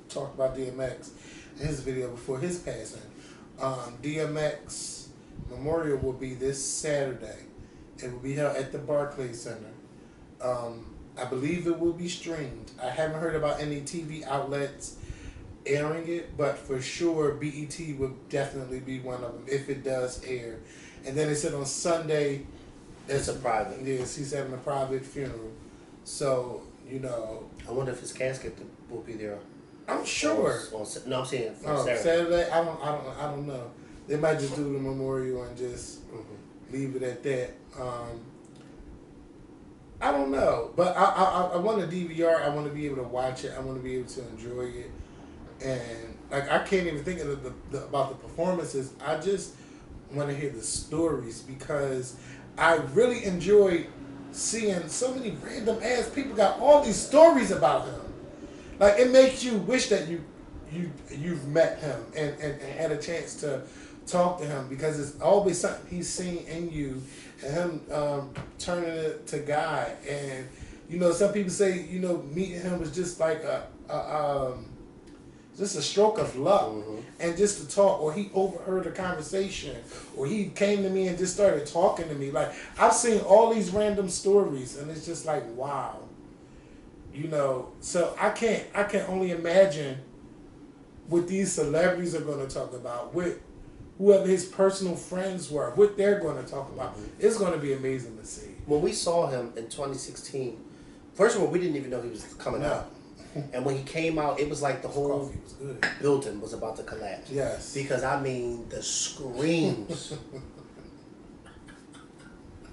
talked about DMX in his video before his passing. DMX Memorial will be this Saturday. It will be held at the Barclays Center. I believe it will be streamed. I haven't heard about any TV outlets airing it, but for sure BET will definitely be one of them if it does air. And then they said on Sunday, It's a private. yes, he's having a private funeral. So, you know, I wonder if his casket will be there. I'm sure. No, I'm saying for Oh, Saturday. Saturday? I don't know. They might just do the memorial and just leave it at that. I don't know, but I want a DVR. I want to be able to watch it. I want to be able to enjoy it, and like I can't even think of about the performances. I just want to hear the stories because I really enjoyed seeing so many random ass people got all these stories about him. Like it makes you wish that you've met him and had a chance to talk to him because it's always something he's seen in you and him turning it to God. And you know, some people say, you know, meeting him was just like just a stroke of luck, and just to talk, or he overheard a conversation, or he came to me and just started talking to me. Like I've seen all these random stories, and it's just like wow, you know. So I can only imagine what these celebrities are going to talk about, what whoever his personal friends were, what they're going to talk about. It's going to be amazing to see. When we saw him in 2016, first of all, we didn't even know he was coming out. And when he came out, it was like the whole building was about to collapse. Yes. Because, I mean, the screams.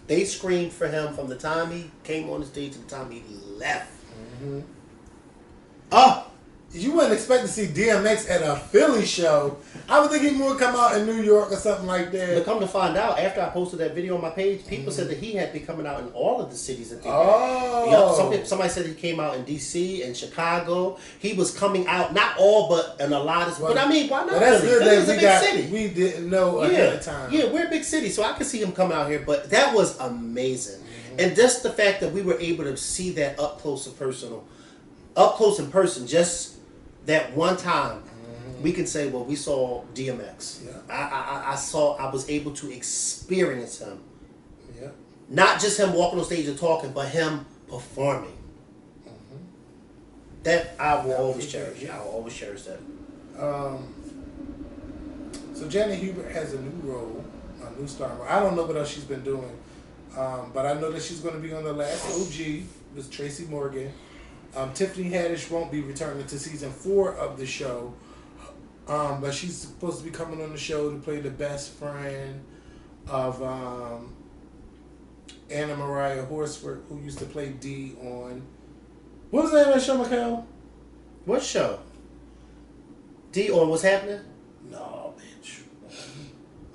They screamed for him from the time he came on the stage to the time he left. Oh, you wouldn't expect to see DMX at a Philly show. I would think he would come out in New York or something like that. But come to find out, after I posted that video on my page, people said that he had been coming out in all of the cities that they Oh. Yep. Somebody said he came out in D.C. and Chicago. He was coming out, not all, but in a lot of. But I mean, why not? Well, that's Philly? good Philly's that a big city. we didn't know ahead of time. Yeah, we're a big city, so I could see him coming out here. But that was amazing, and just the fact that we were able to see that up close and in person, just that one time. We can say, well, we saw DMX. Yeah. I was able to experience him. Yeah. Not just him walking on stage and talking, but him performing. That I will always cherish. I will always cherish that. So Janet Hubert has a new role, a new star role. I don't know what else she's been doing, but I know that she's going to be on The Last OG with Tracy Morgan. Tiffany Haddish won't be returning to season 4 of the show. But she's supposed to be coming on the show to play the best friend of Anna Mariah Horsford, who used to play D on... What was the name of that show, Mikhail? What show? D on What's Happening? No, bitch.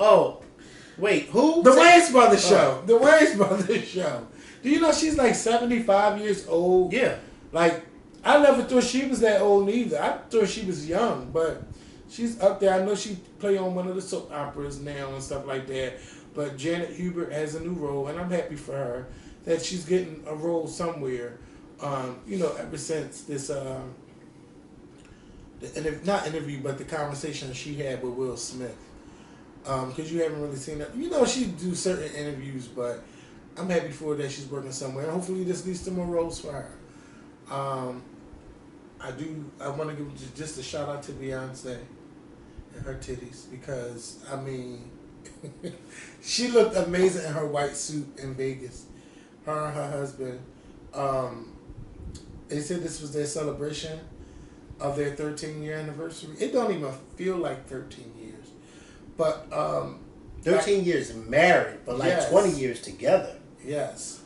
Oh, wait, who? The Wayans Brothers show. The Wayans Brothers show. Do you know she's like 75 years old? Yeah. Like, I never thought she was that old either. I thought she was young, but she's up there. I know she play on one of the soap operas now and stuff like that. But Janet Hubert has a new role, and I'm happy for her that she's getting a role somewhere. Ever since this, not interview, but the conversation she had with Will Smith. Because you haven't really seen that. You know, she do certain interviews, but I'm happy for her that she's working somewhere. And hopefully this leads to more roles for her. I want to give just a shout out to Beyonce and her titties because, I mean, she looked amazing in her white suit in Vegas. Her and her husband. They said this was their celebration of their 13-year anniversary. It don't even feel like 13 years. But 13 years married, but like 20 years together. Yes.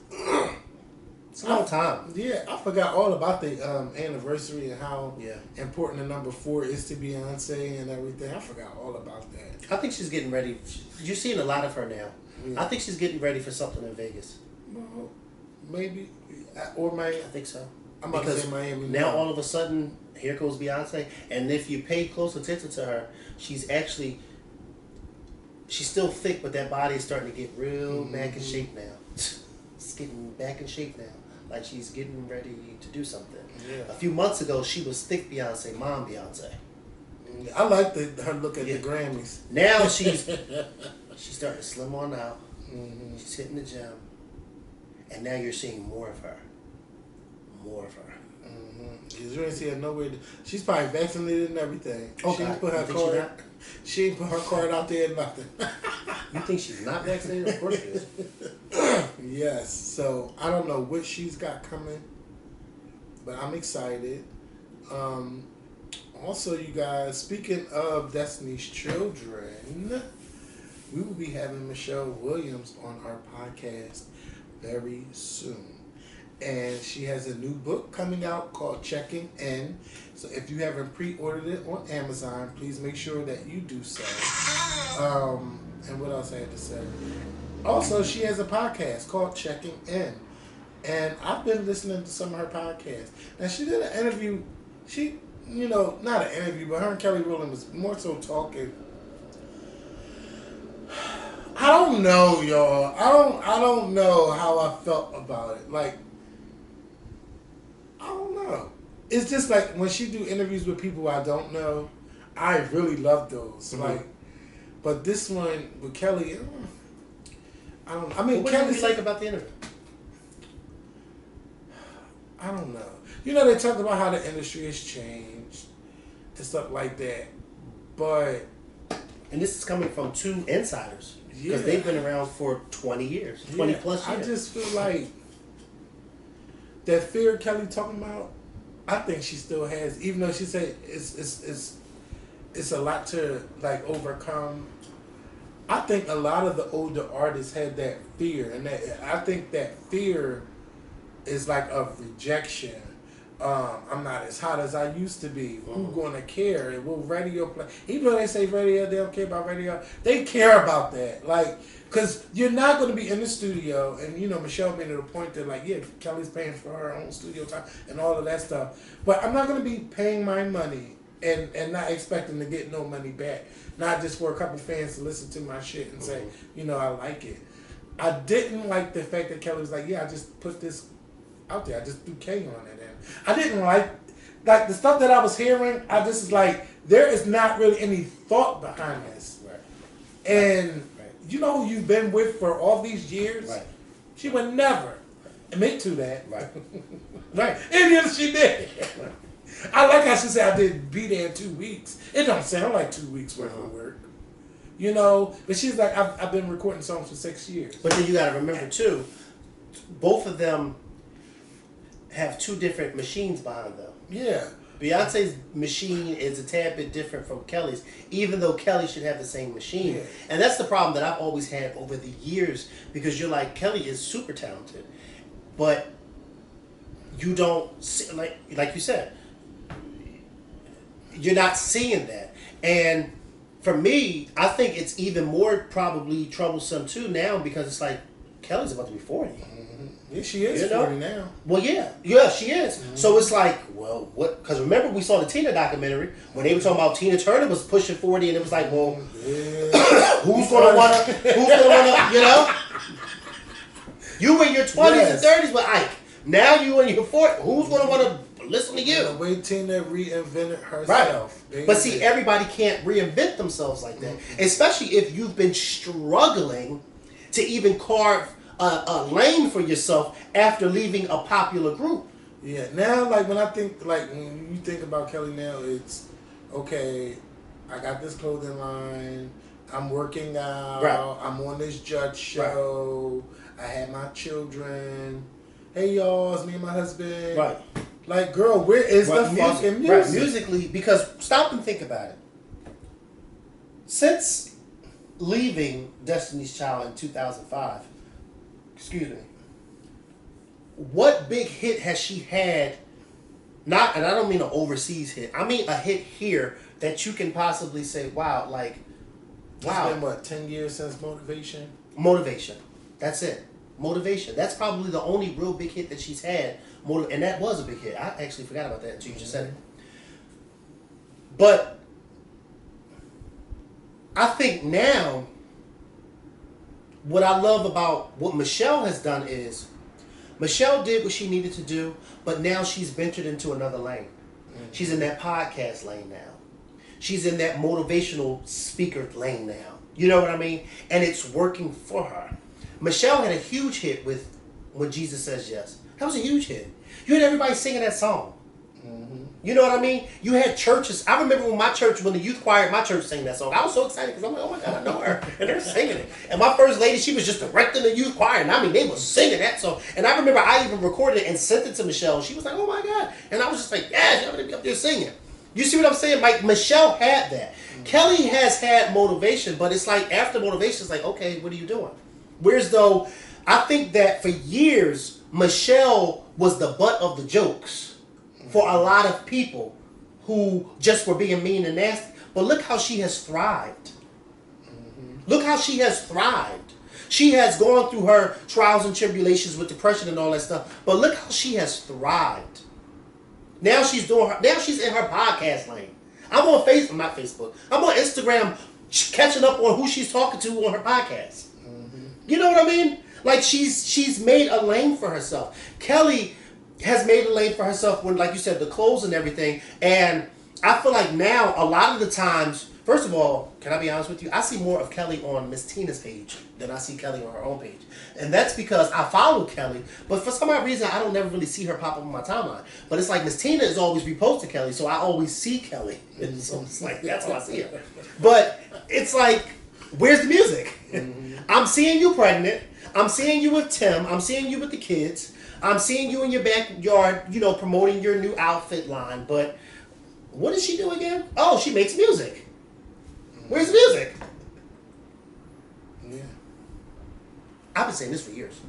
It's a long time. Yeah, I forgot all about the anniversary and how important the number 4 is to Beyonce and everything. I forgot all about that. I think she's getting ready. You're seeing a lot of her now. Yeah. I think she's getting ready for something in Vegas. Well, maybe. Or Miami. I think so. I'm about to say Miami. Now all of a sudden, here goes Beyonce. And if you pay close attention to her, she's still thick, but that body is starting to get real back in shape now. It's getting back in shape now. Like she's getting ready to do something. Yeah. A few months ago, she was thick Beyonce, mom Beyonce. I like her look at the Grammys. Now she's starting to slim on out. Mm-hmm. She's hitting the gym. And now you're seeing more of her. More of her. Mm-hmm. You ain't see her nowhere. She's probably vaccinated and everything. Okay. She ain't put her card out there and nothing. You think she's not vaccinated? Of course she is. Yes. So I don't know what she's got coming, but I'm excited. Also, you guys, speaking of Destiny's Children, we will be having Michelle Williams on our podcast very soon. And she has a new book coming out called Checking In. So if you haven't pre-ordered it on Amazon, please make sure that you do so. And what else I had to say? Also, she has a podcast called Checking In. And I've been listening to some of her podcasts. Now, she did an interview. Not an interview, but her and Kelly Rowland was more so talking. I don't know, y'all. I don't know how I felt about it. Like, I don't know. It's just like when she do interviews with people I don't know, I really love those. Mm-hmm. Like, but this one with Kelly, I don't know. I mean, what do you like about the interview? I don't know. They talked about how the industry has changed and stuff like that. But... And this is coming from 2 insiders. Because they've been around for 20 years. 20 plus years. I just feel like that fear Kelly talking about, I think she still has, even though she said it's a lot to like overcome. I think a lot of the older artists had that fear, and I think that fear is like of rejection. I'm not as hot as I used to be. Who's going to care? And will radio play? Even though they say radio, they don't care about radio. They care about that. Like, because you're not going to be in the studio. And, Michelle made it a point that, like, Kelly's paying for her own studio time and all of that stuff. But I'm not going to be paying my money and not expecting to get no money back. Not just for a couple fans to listen to my shit and say, I like it. I didn't like the fact that Kelly was like, I just put this out there. I just threw K on it. And I didn't like the stuff that I was hearing. I just was like, there is not really any thought behind this. Right. And you know who you've been with for all these years? Right. She would never admit to that. Right. Right. And yes, she did. Right. I like how she said I did be there in 2 weeks. It don't sound like 2 weeks worth of work. But she's like, I've been recording songs for 6 years. But then you got to remember too, both of them have 2 different machines behind them. Yeah. Beyonce's machine is a tad bit different from Kelly's, even though Kelly should have the same machine. Yeah. And that's the problem that I've always had over the years, because you're like, Kelly is super talented, but you don't see, like you said, you're not seeing that. And for me, I think it's even more probably troublesome too now, because it's like Kelly's about to be 40. Yeah, she is 40 now. Well, yeah, she is. Mm-hmm. So it's like, well, what? Because remember, we saw the Tina documentary when they were talking about Tina Turner was pushing 40, and it was like, well, who's gonna wanna, you know? You in your 20s and 30s with Ike. Now you in your 40s. Who's gonna wanna listen to you? The way Tina reinvented herself. Right. But see, everybody can't reinvent themselves like that, especially if you've been struggling to even carve a lane for yourself after leaving a popular group. Yeah, now when you think about Kelly now, it's okay, I got this clothing line, I'm working out, right. I'm on this judge show, right. I had my children, hey y'all, it's me and my husband. Right. Like, girl, where is the fucking music? Right, musically, because stop and think about it. Since leaving Destiny's Child in 2005, excuse me, what big hit has she had? Not, and I don't mean an overseas hit. I mean a hit here that you can possibly say, wow, like, wow. It's been, what, 10 years since Motivation? Motivation. That's it. Motivation. That's probably the only real big hit that she's had. And that was a big hit. I actually forgot about that until you just said it. But I think now, what I love about what Michelle has done is, Michelle did what she needed to do, but now she's ventured into another lane. Mm-hmm. She's in that podcast lane now. She's in that motivational speaker lane now. You know what I mean? And it's working for her. Michelle had a huge hit with When Jesus Says Yes. That was a huge hit. You had everybody singing that song. Mm-hmm. You know what I mean? You had churches. I remember when the youth choir at my church sang that song. I was so excited because I'm like, oh my God, I know her. And they're singing it. And my first lady, she was just directing the youth choir. And I mean, they were singing that song. And I remember I even recorded it and sent it to Michelle. She was like, oh my God. And I was just like, yeah, she's going to be up there singing. You see what I'm saying? Like, Michelle had that. Mm-hmm. Kelly has had motivation, but it's like, after motivation, it's like, okay, what are you doing? Whereas though, I think that for years, Michelle was the butt of the jokes for a lot of people who just were being mean and nasty. But look how she has thrived. Mm-hmm. Look how she has thrived. She has gone through her trials and tribulations with depression and all that stuff. But look how she has thrived. Now she's in her podcast lane. I'm on Facebook, not Facebook. I'm on Instagram catching up on who she's talking to on her podcast. Mm-hmm. You know what I mean? Like, she's made a lane for herself. Kelly has made a lane for herself when, like you said, the clothes and everything. And I feel like now, a lot of the times, first of all, can I be honest with you? I see more of Kelly on Miss Tina's page than I see Kelly on her own page. And that's because I follow Kelly, but for some odd reason, I don't never really see her pop up on my timeline. But it's like Miss Tina is always reposting Kelly, so I always see Kelly. And so it's like, that's how I see her. But it's like, where's the music? Mm-hmm. I'm seeing you pregnant. I'm seeing you with Tim. I'm seeing you with the kids. I'm seeing you in your backyard, promoting your new outfit line. But what does she do again? Oh, she makes music. Where's the music? Yeah. I've been saying this for years.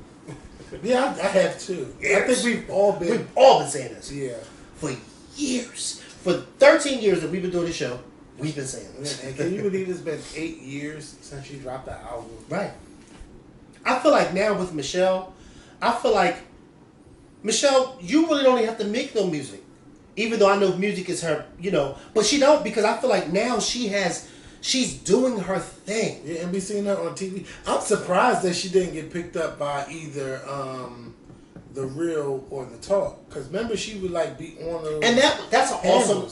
Yeah, I have too. Years. I think we've all been saying this. Yeah. For years. For 13 years that we've been doing this show, we've been saying this. And can you believe it's been 8 years since she dropped the album? Right. I feel like now with Michelle, Michelle, you really don't even have to make no music. Even though I know music is her, but she don't, because I feel like now she's doing her thing. Yeah, and we seen her on TV. I'm surprised that she didn't get picked up by either The Real or The Talk. Because remember, she would be on those. And that's awesome.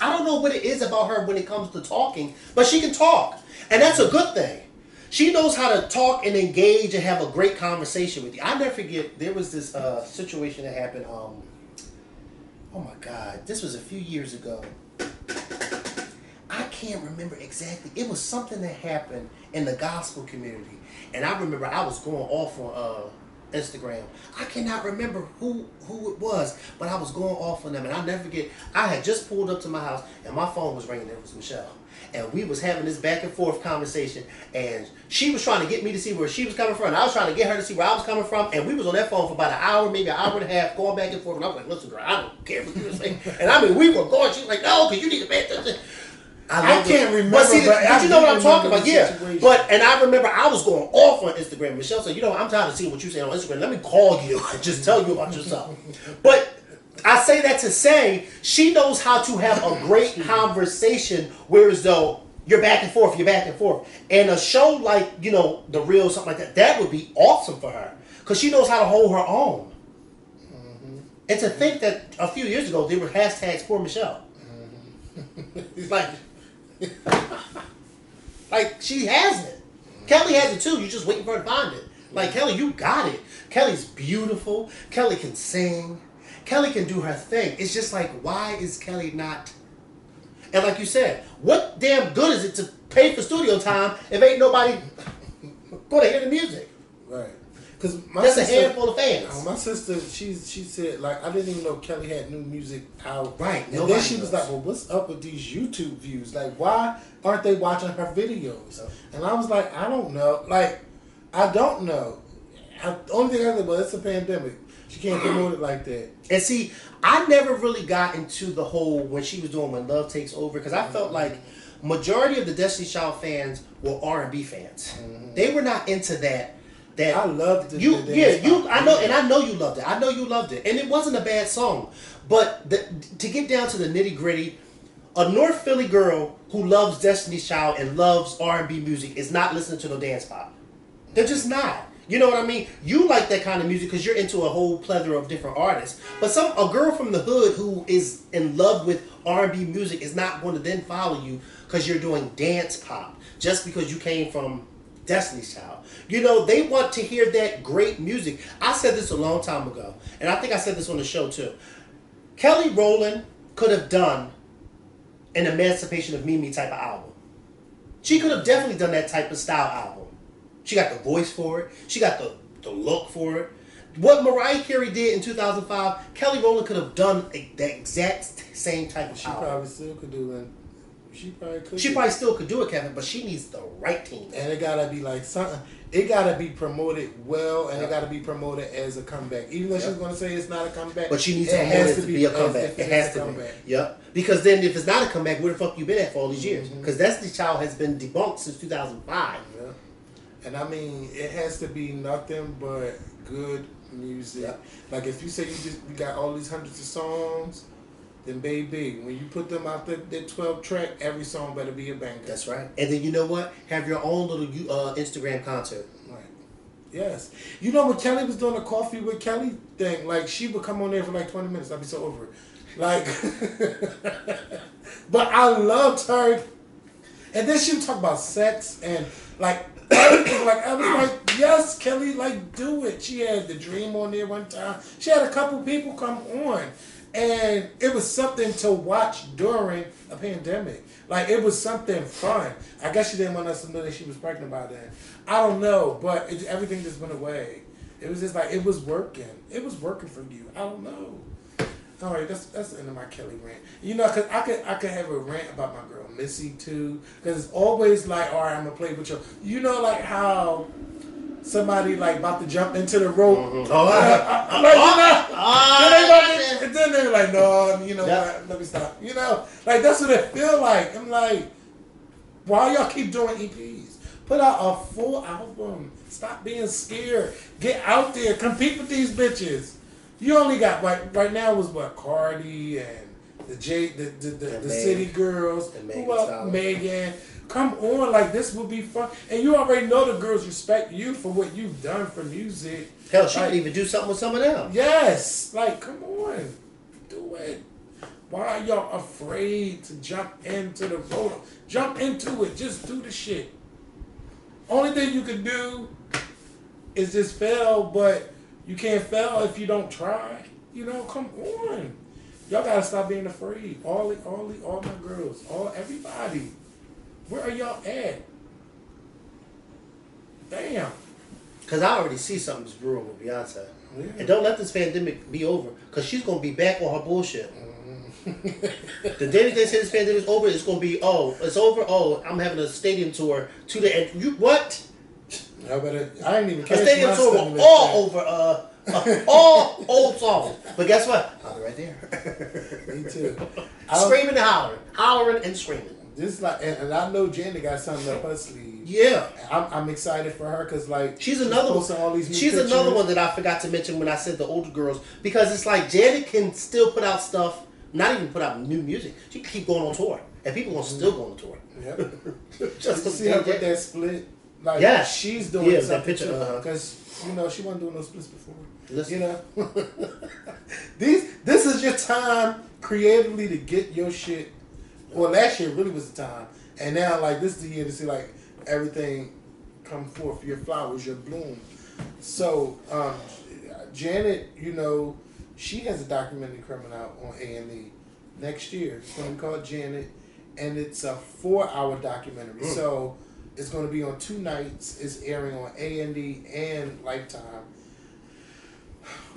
I don't know what it is about her when it comes to talking, but she can talk. And that's a good thing. She knows how to talk and engage and have a great conversation with you. I never forget, there was this situation that happened, oh my God, this was a few years ago. I can't remember exactly. It was something that happened in the gospel community. And I remember I was going off on Instagram. I cannot remember who it was, but I was going off on them, and I'll never forget. I had just pulled up to my house, and my phone was ringing. It was Michelle. And we was having this back and forth conversation, and she was trying to get me to see where she was coming from, and I was trying to get her to see where I was coming from, and we was on that phone for about an hour, maybe an hour and a half, going back and forth, and I was like, listen, girl, I don't care what you were saying. And I mean, we were going, she was like, no, because you need to pay attention. I can't remember, but you know what I'm talking about, yeah. And I remember I was going off on Instagram. Michelle said, you know, I'm tired of seeing what you say on Instagram. Let me call you and just tell you about yourself. But I say that to say she knows how to have a great conversation, whereas though you're back and forth. And a show like, you know, The Real, something like that would be awesome for her. Because she knows how to hold her own. Mm-hmm. And to think that a few years ago, there were hashtags for Michelle. Mm-hmm. like she has it. Kelly has it too. You're just waiting for her to find it. Like, Kelly, you got it. Kelly's beautiful. Kelly can sing. Kelly can do her thing. It's just like, why is Kelly not... And like you said, what damn good is it to pay for studio time if ain't nobody going to hear the music? Right. Because that's a handful of fans. My sister, she said, like, I didn't even know Kelly had new music out. Right. And then she was like, well, what's up with these YouTube views? Like, why aren't they watching her videos? And I was like, I don't know. Like, I don't know. The only thing I said, well, it's a pandemic. She can't promote it like that. And see, I never really got into the whole when she was doing When Love Takes Over, because I felt like majority of the Destiny's Child fans were R&B fans. Mm-hmm. They were not into that. I loved it. I know you loved it. I know you loved it, and it wasn't a bad song. But to get down to the nitty gritty, a North Philly girl who loves Destiny's Child and loves R&B music is not listening to no dance pop. They're just not. You know what I mean? You like that kind of music because you're into a whole plethora of different artists. But a girl from the hood who is in love with R&B music is not going to then follow you because you're doing dance pop just because you came from Destiny's Child. You know, they want to hear that great music. I said this a long time ago, and I think I said this on the show too. Kelly Rowland could have done an Emancipation of Mimi type of album. She could have definitely done that type of style album. She got the voice for it. She got the look for it. What Mariah Carey did in 2005, Kelly Rowland could have done the exact same type of album. She probably still could do that. She probably still could do it, Kevin, but she needs the right team. And it gotta be like something. It gotta be promoted well, and it gotta be promoted as a comeback. Even though she's gonna say it's not a comeback, but she needs to promote it to be a comeback. It has to be. Yep. Because then, if it's not a comeback, where the fuck you been at for all these years? Because Destiny's Child has been debunked since 2005. Yeah. And I mean, it has to be nothing but good music. Yep. Like if you say you got all these hundreds of songs, then baby, when you put them out that 12 track, every song better be a banger. That's right. And then you know what? Have your own little Instagram concert. Right. Yes. You know when Kelly was doing a Coffee with Kelly thing, like she would come on there for like 20 minutes. I'd be so over it. Like, but I loved her. And then she would talk about sex and like everything. Like I was like, yes, Kelly, like do it. She had The Dream on there one time. She had a couple people come on. And it was something to watch during a pandemic. Like, it was something fun. I guess she didn't want us to know that she was pregnant by then. I don't know, but everything just went away. It was just like, it was working. It was working for you. I don't know. All right, that's the end of my Kelly rant. You know, because I could have a rant about my girl Missy, too. Because it's always like, all right, I'm going to play with you. You know, like how... somebody like about to jump into the rope. Mm-hmm. Then they're like, no, you know what? Let me stop. You know, like that's what it feel like. I'm like, why y'all keep doing EPs? Put out a full album. Stop being scared. Get out there. Compete with these bitches. You only got right now was what Cardi and the City Girls, Megan. Come on, like this will be fun. And you already know the girls respect you for what you've done for music. Hell, she could even do something with someone else. Yes. Like, come on. Do it. Why are y'all afraid to jump into the road? Jump into it. Just do the shit. Only thing you can do is just fail, but you can't fail if you don't try. You know, come on. Y'all gotta stop being afraid. All my girls, everybody. Where are y'all at? Damn. Because I already see something's brewing with Beyonce. Yeah. And don't let this pandemic be over, because she's going to be back on her bullshit. The day they say this pandemic's over, it's going to be, oh, it's over, oh, I'm having a stadium tour to the end. You, what? I ain't even a stadium tour with all over, all old songs. But guess what? I'll be right there. Me too. Screaming and hollering. Hollering and screaming. Just like, and I know Janet got something up her sleeve. Yeah, I'm excited for her because like she's another one. All these new she's pictures. Another one that I forgot to mention when I said the older girls, because it's like Janet can still put out stuff, not even put out new music. She can keep going on tour, and people gonna still go on tour. Yep. Just to see her with that split. Like she's doing that something picture because she wasn't doing no splits before. Listen. You know, this is your time creatively to get your shit. Well, last year really was the time, and now like this is the year to see like everything come forth. Your flowers, your bloom. So Janet, she has a documentary coming out on A&E next year. It's going to be called Janet, and it's a 4-hour documentary. So it's going to be on 2 nights. It's airing on A&E and Lifetime.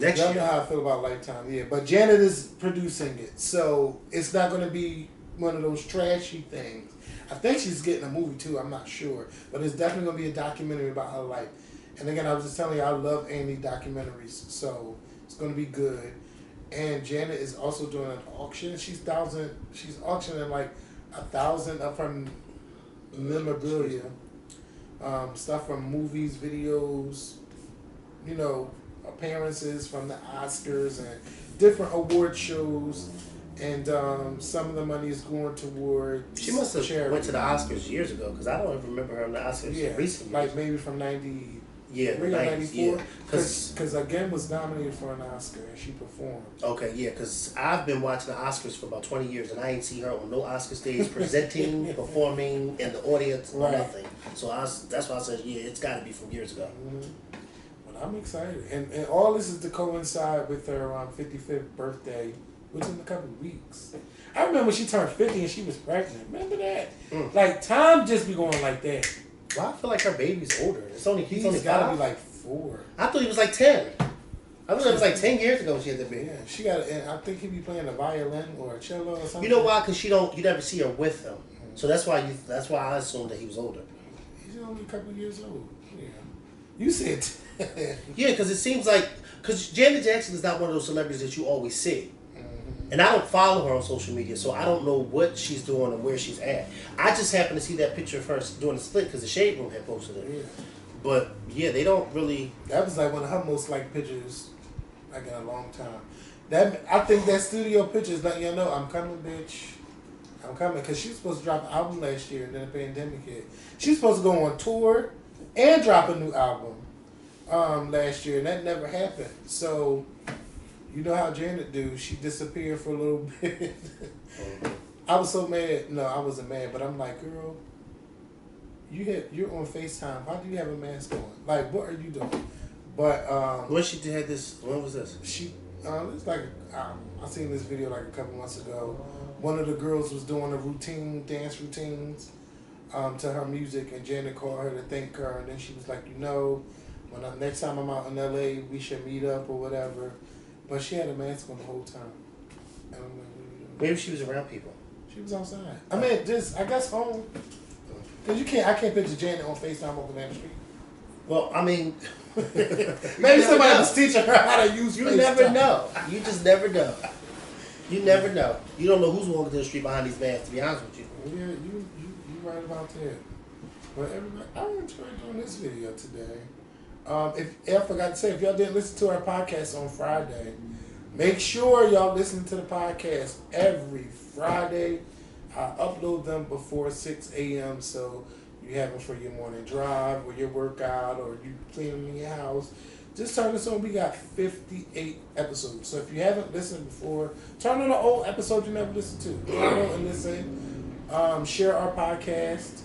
Next Y'all year. know how I feel about Lifetime, yeah. But Janet is producing it, so it's not going to be one of those trashy things. I think she's getting a movie too. I'm not sure, but it's definitely going to be a documentary about her life. And again, I was just telling you, I love A&E documentaries, so it's going to be good. And Janet is also doing an auction. She's auctioning like 1,000 of her memorabilia, stuff from movies, videos, appearances from the Oscars and different award shows. And some of the money is going toward She must have charity. went to the Oscars years ago, because I don't even remember her in the Oscars recently. Like maybe from 90. Yeah, the 94. Because again was nominated for an Oscar and she performed. Okay, yeah, because I've been watching the Oscars for about 20 years and I ain't seen her on no Oscar stage presenting, performing, in the audience, or nothing. So that's why I said, yeah, it's got to be from years ago. Mm-hmm. Well, I'm excited. And all this is to coincide with her 55th birthday, which is in a couple of weeks. I remember when she turned 50 and she was pregnant. Remember that? Like, time just be going like that. Well, I feel like her baby's older. He's only got to 5. be like 4. I thought he was like 10. I thought it was like 10 years ago when she had that baby. Yeah, she got. And I think he'd be playing a violin or a cello or something. You know why? Because you never see her with him. So that's why I assumed that he was older. He's only a couple of years old. Yeah. You said. Yeah, because it seems like Janet Jackson is not one of those celebrities that you always see. And I don't follow her on social media, so I don't know what she's doing or where she's at. I just happened to see that picture of her doing the split because the Shade Room had posted it. Yeah. But yeah, they don't really. That was like one of her most liked pictures, like in a long time. I think that studio picture is letting you know, I'm coming, bitch. I'm coming, because she was supposed to drop an album last year, and then the pandemic hit. She was supposed to go on tour and drop a new album last year, and that never happened. So. You know how Janet do. She disappeared for a little bit. I was so mad. No, I wasn't mad, but I'm like, girl, you're on FaceTime. Why do you have a mask on? Like, what are you doing? But when she had this, when was this? It's like I seen this video like a couple months ago. One of the girls was doing dance routines to her music, and Janet called her to thank her, and then she was like, when next time I'm out in LA, we should meet up or whatever. But she had a mask on the whole time. And I'm like, what are you doing? Maybe she was around people. She was outside. I mean, I guess home. Because I can't picture Janet on FaceTime over down the street. Well, I mean. Maybe somebody was teaching her how to use FaceTime. You never know. You just never know. You never know. You don't know who's walking to the street behind these masks, to be honest with you. Yeah, you right about that. But everybody, I enjoyed doing this video today. I forgot to say, if y'all didn't listen to our podcast on Friday, make sure y'all listen to the podcast every Friday. I upload them before 6 a.m. so you have them for your morning drive or your workout or you cleaning your house. Just turn this on. We got 58 episodes. So if you haven't listened before, turn on an old episode you never listened to. Turn on and listen. Share our podcast.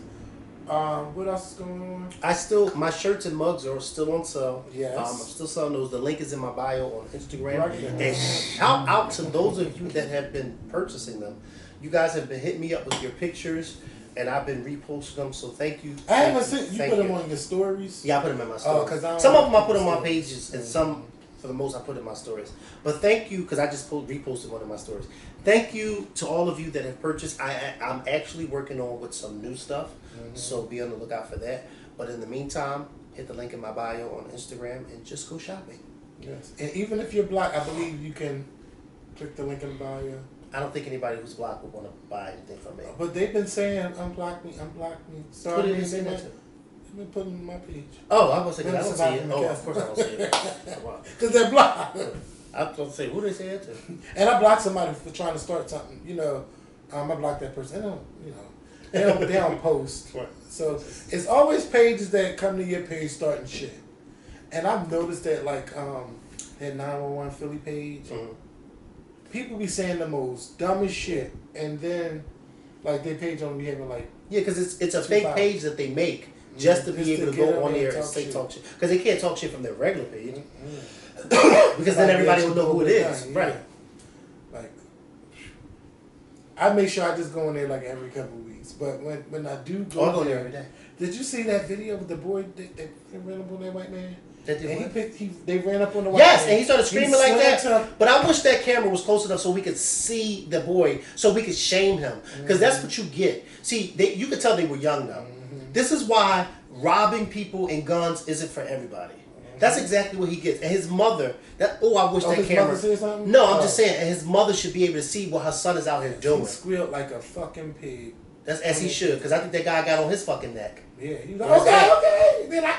What else is going on? My shirts and mugs are still on sale. Yes. I'm still selling those. The link is in my bio on Instagram. Right. And shout out to those of you that have been purchasing them. You guys have been hitting me up with your pictures. and I've been reposting them. So thank you. I haven't seen you put them on your stories. Yeah, I put them in my stories. Oh, because some of them I put on my pages, and some, for the most, I put in my stories. But thank you, because I just reposted one of my stories. Thank you to all of you that have purchased. I'm actually working on with some new stuff, so be on the lookout for that. But in the meantime, hit the link in my bio on Instagram and just go shopping. Yes, and even if you're blocked, I believe you can click the link in the bio. I don't think anybody who's blocked would want to buy anything from me. But they've been saying, unblock me. Sorry, what did they say that to? They've been putting in my page. Oh, I was thinking, I don't see it. Oh, of course I don't see it. Because they're blocked. I was going to say, who did they say that to? And I blocked somebody for trying to start something. You know, I blocked that person. They don't post. Right. So it's always pages that come to your page starting shit. And I've noticed that, like, that 911 Philly page, people be saying the most dumbest shit, and then, like, their page only be having, like... Yeah, because it's a fake page that they make just to be able to go on there and say talk shit. Because they can't talk shit from their regular page. Because then everybody will know who it is. Yeah. Right. Like, I make sure I just go in there, like, every couple of weeks. But when I do go, I go there every day. Did you see that video with the boy that ran up on that white man? That did and what? They ran up on the white yes, man. and he started screaming like that. But I wish that camera was close enough so we could see the boy, so we could shame him. Because that's what you get. See, you could tell they were young though. This is why robbing people and guns isn't for everybody. That's exactly what he gets. And his mother, I wish that his camera. Mother said something? No, I'm just saying, and his mother should be able to see what her son is out here doing. He squealed like a fucking pig. That's as he should, because I think that guy got on his fucking neck. Yeah, he was like, okay. Then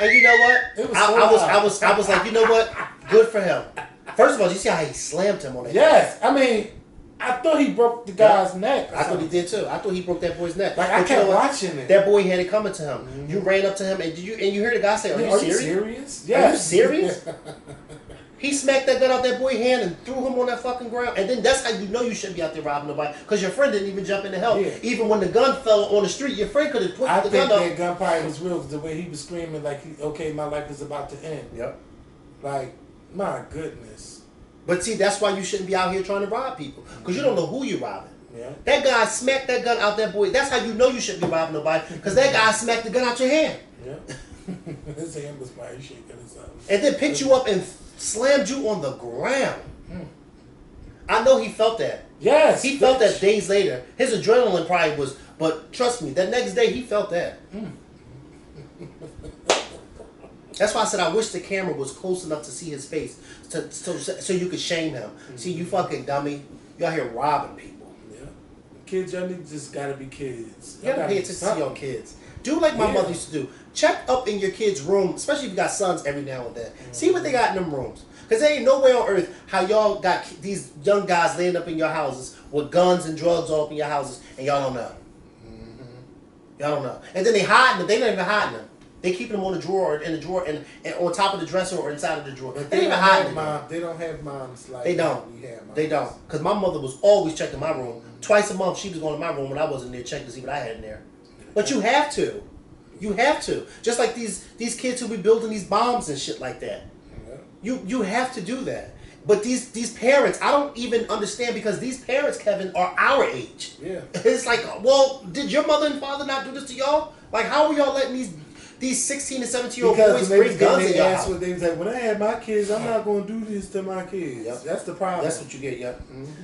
and you know what? I was like, you know what? Good for him. First of all, you see how he slammed him on the Yes, I mean, I thought he broke the guy's neck. I thought he did too. I thought he broke that boy's neck. Like, I kept watching it. That boy had it coming to him. You ran up to him, and you heard the guy say, "Are you serious? Yeah. Are you serious?" He smacked that gun out that boy's hand and threw him on that fucking ground. And then that's how you know you shouldn't be out there robbing nobody, because your friend didn't even jump in to help. Yeah. Even when the gun fell on the street, your friend could have put the gun up. I think that gun probably was real, the way he was screaming like, okay, my life is about to end. Yep. Like, my goodness. But see, that's why you shouldn't be out here trying to rob people, because you don't know who you're robbing. Yeah. That guy smacked that gun out that boy. That's how you know you shouldn't be robbing nobody, because that guy smacked the gun out your hand. Yeah. His hand was probably shaking or something. And then picked you up and slammed you on the ground. I know he felt that. Yes. He felt that days later. His adrenaline probably was, but trust me, that next day he felt that. That's why I said I wish the camera was close enough to see his face, so you could shame him. See, you fucking dummy. You out here robbing people. Yeah. Kids, y'all just gotta be kids. You gotta pay attention to your kids. Do like my mother used to do. Check up in your kids' room, especially if you got sons every now and then. See what they got in them rooms. Because there ain't no way on earth how y'all got these young guys laying up in your houses with guns and drugs all up in your houses, and y'all don't know. Y'all don't know. And then they hiding them. They not even hiding them. They keeping them on the drawer, in the drawer, and on top of the dresser or inside of the drawer. They ain't even hiding them. They don't have moms like they don't. We have moms. They don't. Because my mother was always checking my room. Twice a month she was going to my room when I wasn't there, checking to see what I had in there. But you have to. You have to. Just like these kids who be building these bombs and shit like that. Yeah. You have to do that. But these parents, I don't even understand, because these parents, Kevin, are our age. Yeah. It's like, well, did your mother and father not do this to y'all? Like, how are y'all letting these 16 and 17-year-old boys bring guns in your house? They was like, when I had my kids, I'm not going to do this to my kids. Yep. That's the problem. That's what you get, yeah.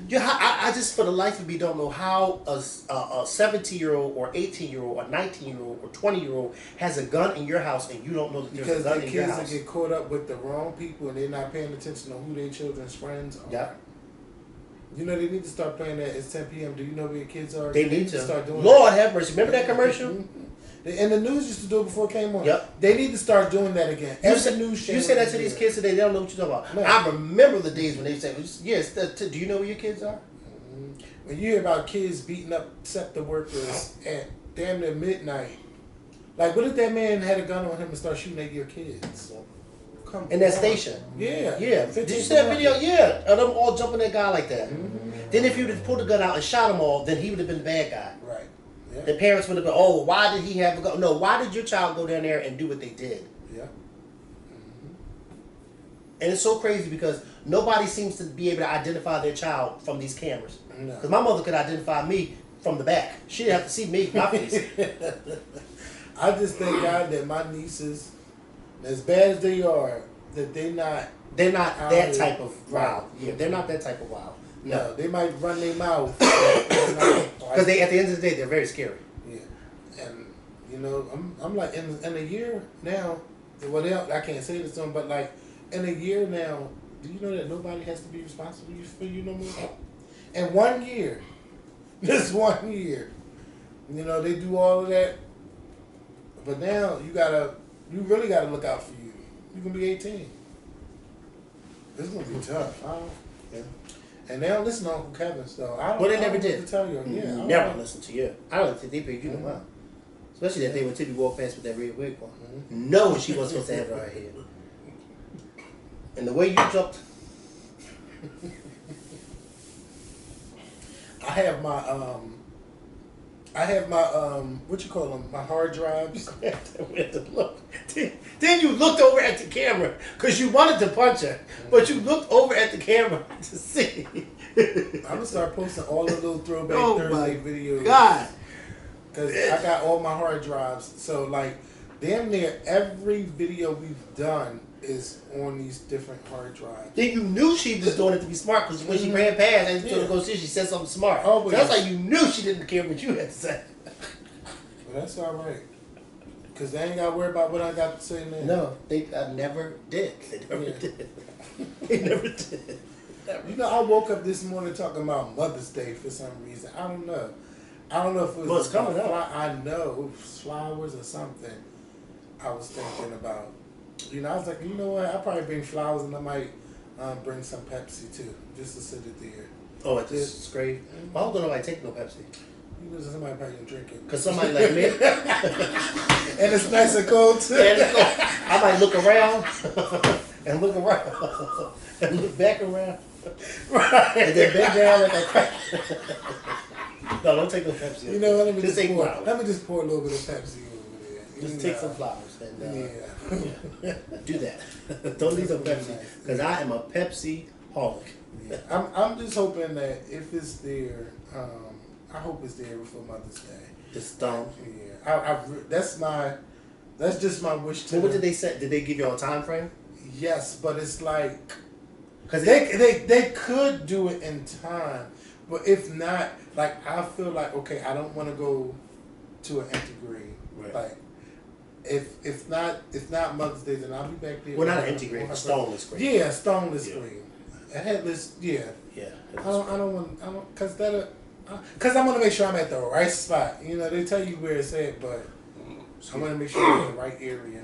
Yeah, I just, for the life of me, don't know how a 17-year-old or 18-year-old or 19-year-old or 20-year-old has a gun in your house and you don't know that there's a gun in your house. Because the kids get caught up with the wrong people and they're not paying attention to who their children's friends are. Yeah. You know, they need to start playing that. It's 10 p.m. Do you know where your kids are? They need to start doing Lord have mercy. Remember that commercial? And the news used to do it before it came on. Yep. They need to start doing that again. You say that to these kids today, they don't know what you're talking about. Man. I remember the days when they say, yes, do you know where your kids are? When you hear about kids beating up sector workers at damn near midnight, like, what if that man had a gun on him and start shooting at your kids? Come in that station. Yeah. Yeah. Did you see that video? Yeah. Of them all jumping that guy like that. Then if you would have pulled the gun out and shot them all, then he would have been the bad guy. Right. Yeah. The parents would have been, oh, why did he have a gun? No, why did your child go down there and do what they did? Yeah. And it's so crazy because nobody seems to be able to identify their child from these cameras. Because my mother could identify me from the back. She didn't have to see me, my face. I just thank God that my nieces, as bad as they are, that they're not that type of wild. Yeah, they're not that type of wild. No, they might run their mouth. Because they, at the end of the day, they're very scary. Yeah, and you know, I'm like in a year now. Well, I can't say this to them, but like in a year now, do you know that nobody has to be responsible for you no more? In 1 year, this 1 year, you know, they do all of that, but now you really gotta look out for you. You can be 18. It's gonna be tough. Yeah. And they don't listen to Uncle Kevin, so I don't. Well, they never did. To tell you, yeah, never listen to you. I don't think they paid you no mind. Especially that day when Tippy walked past with that red wig on. No, she wasn't supposed to have her head. And the way you jumped. I have my what you call them? My hard drives. Then you looked over at the camera because you wanted to punch her, but you looked over at the camera to see. I'm gonna start posting all the little throwback Thursday videos. God, because I got all my hard drives. So like, damn near every video we've done is on these different hard drives. Then you knew she was doing it to be smart because when she ran past and you told her to go see, she said something smart. Oh, so that's like you knew she didn't care what you had to say. Well, that's all right. Because they ain't got to worry about what I got to say now. No, I never did. They never did. They never did. Never. You know, I woke up this morning talking about Mother's Day for some reason. I don't know. I don't know if it was it's coming up. I know it was flowers or something. I was thinking about. You know, I was like, you know what? I'll probably bring flowers and I might bring some Pepsi too, just to sit it there. Oh, at this grave? Well, I hope nobody take no Pepsi. You know, somebody probably gonna drink it. Because somebody like me. And it's nice and cold too. And it's cold. I might look around and look around and look back around. Right. And then bend down like a crack. No, don't take no Pepsi. You know what? Let me just pour a little bit of Pepsi over there. Just take some flowers. And, do that. Don't leave no Pepsi. Because I am a Pepsi holic. Yeah. I'm just hoping that if it's there, I hope it's there before Mother's Day. The stone. Yeah. That's just my wish. So what did they say? Did they give you a time frame? Yes, but it's like, because they could do it in time, but if not, like I feel like okay, I don't want to go to an empty grave. Right. Like if not Mother's Day, then I'll be back there. Well, not an empty grave, a stoneless grave. Yeah, a stoneless grave. A headless. Yeah. Yeah. I don't want because I want to make sure I'm at the right spot. You know, they tell you where it's at, but I want to make sure I'm in the right area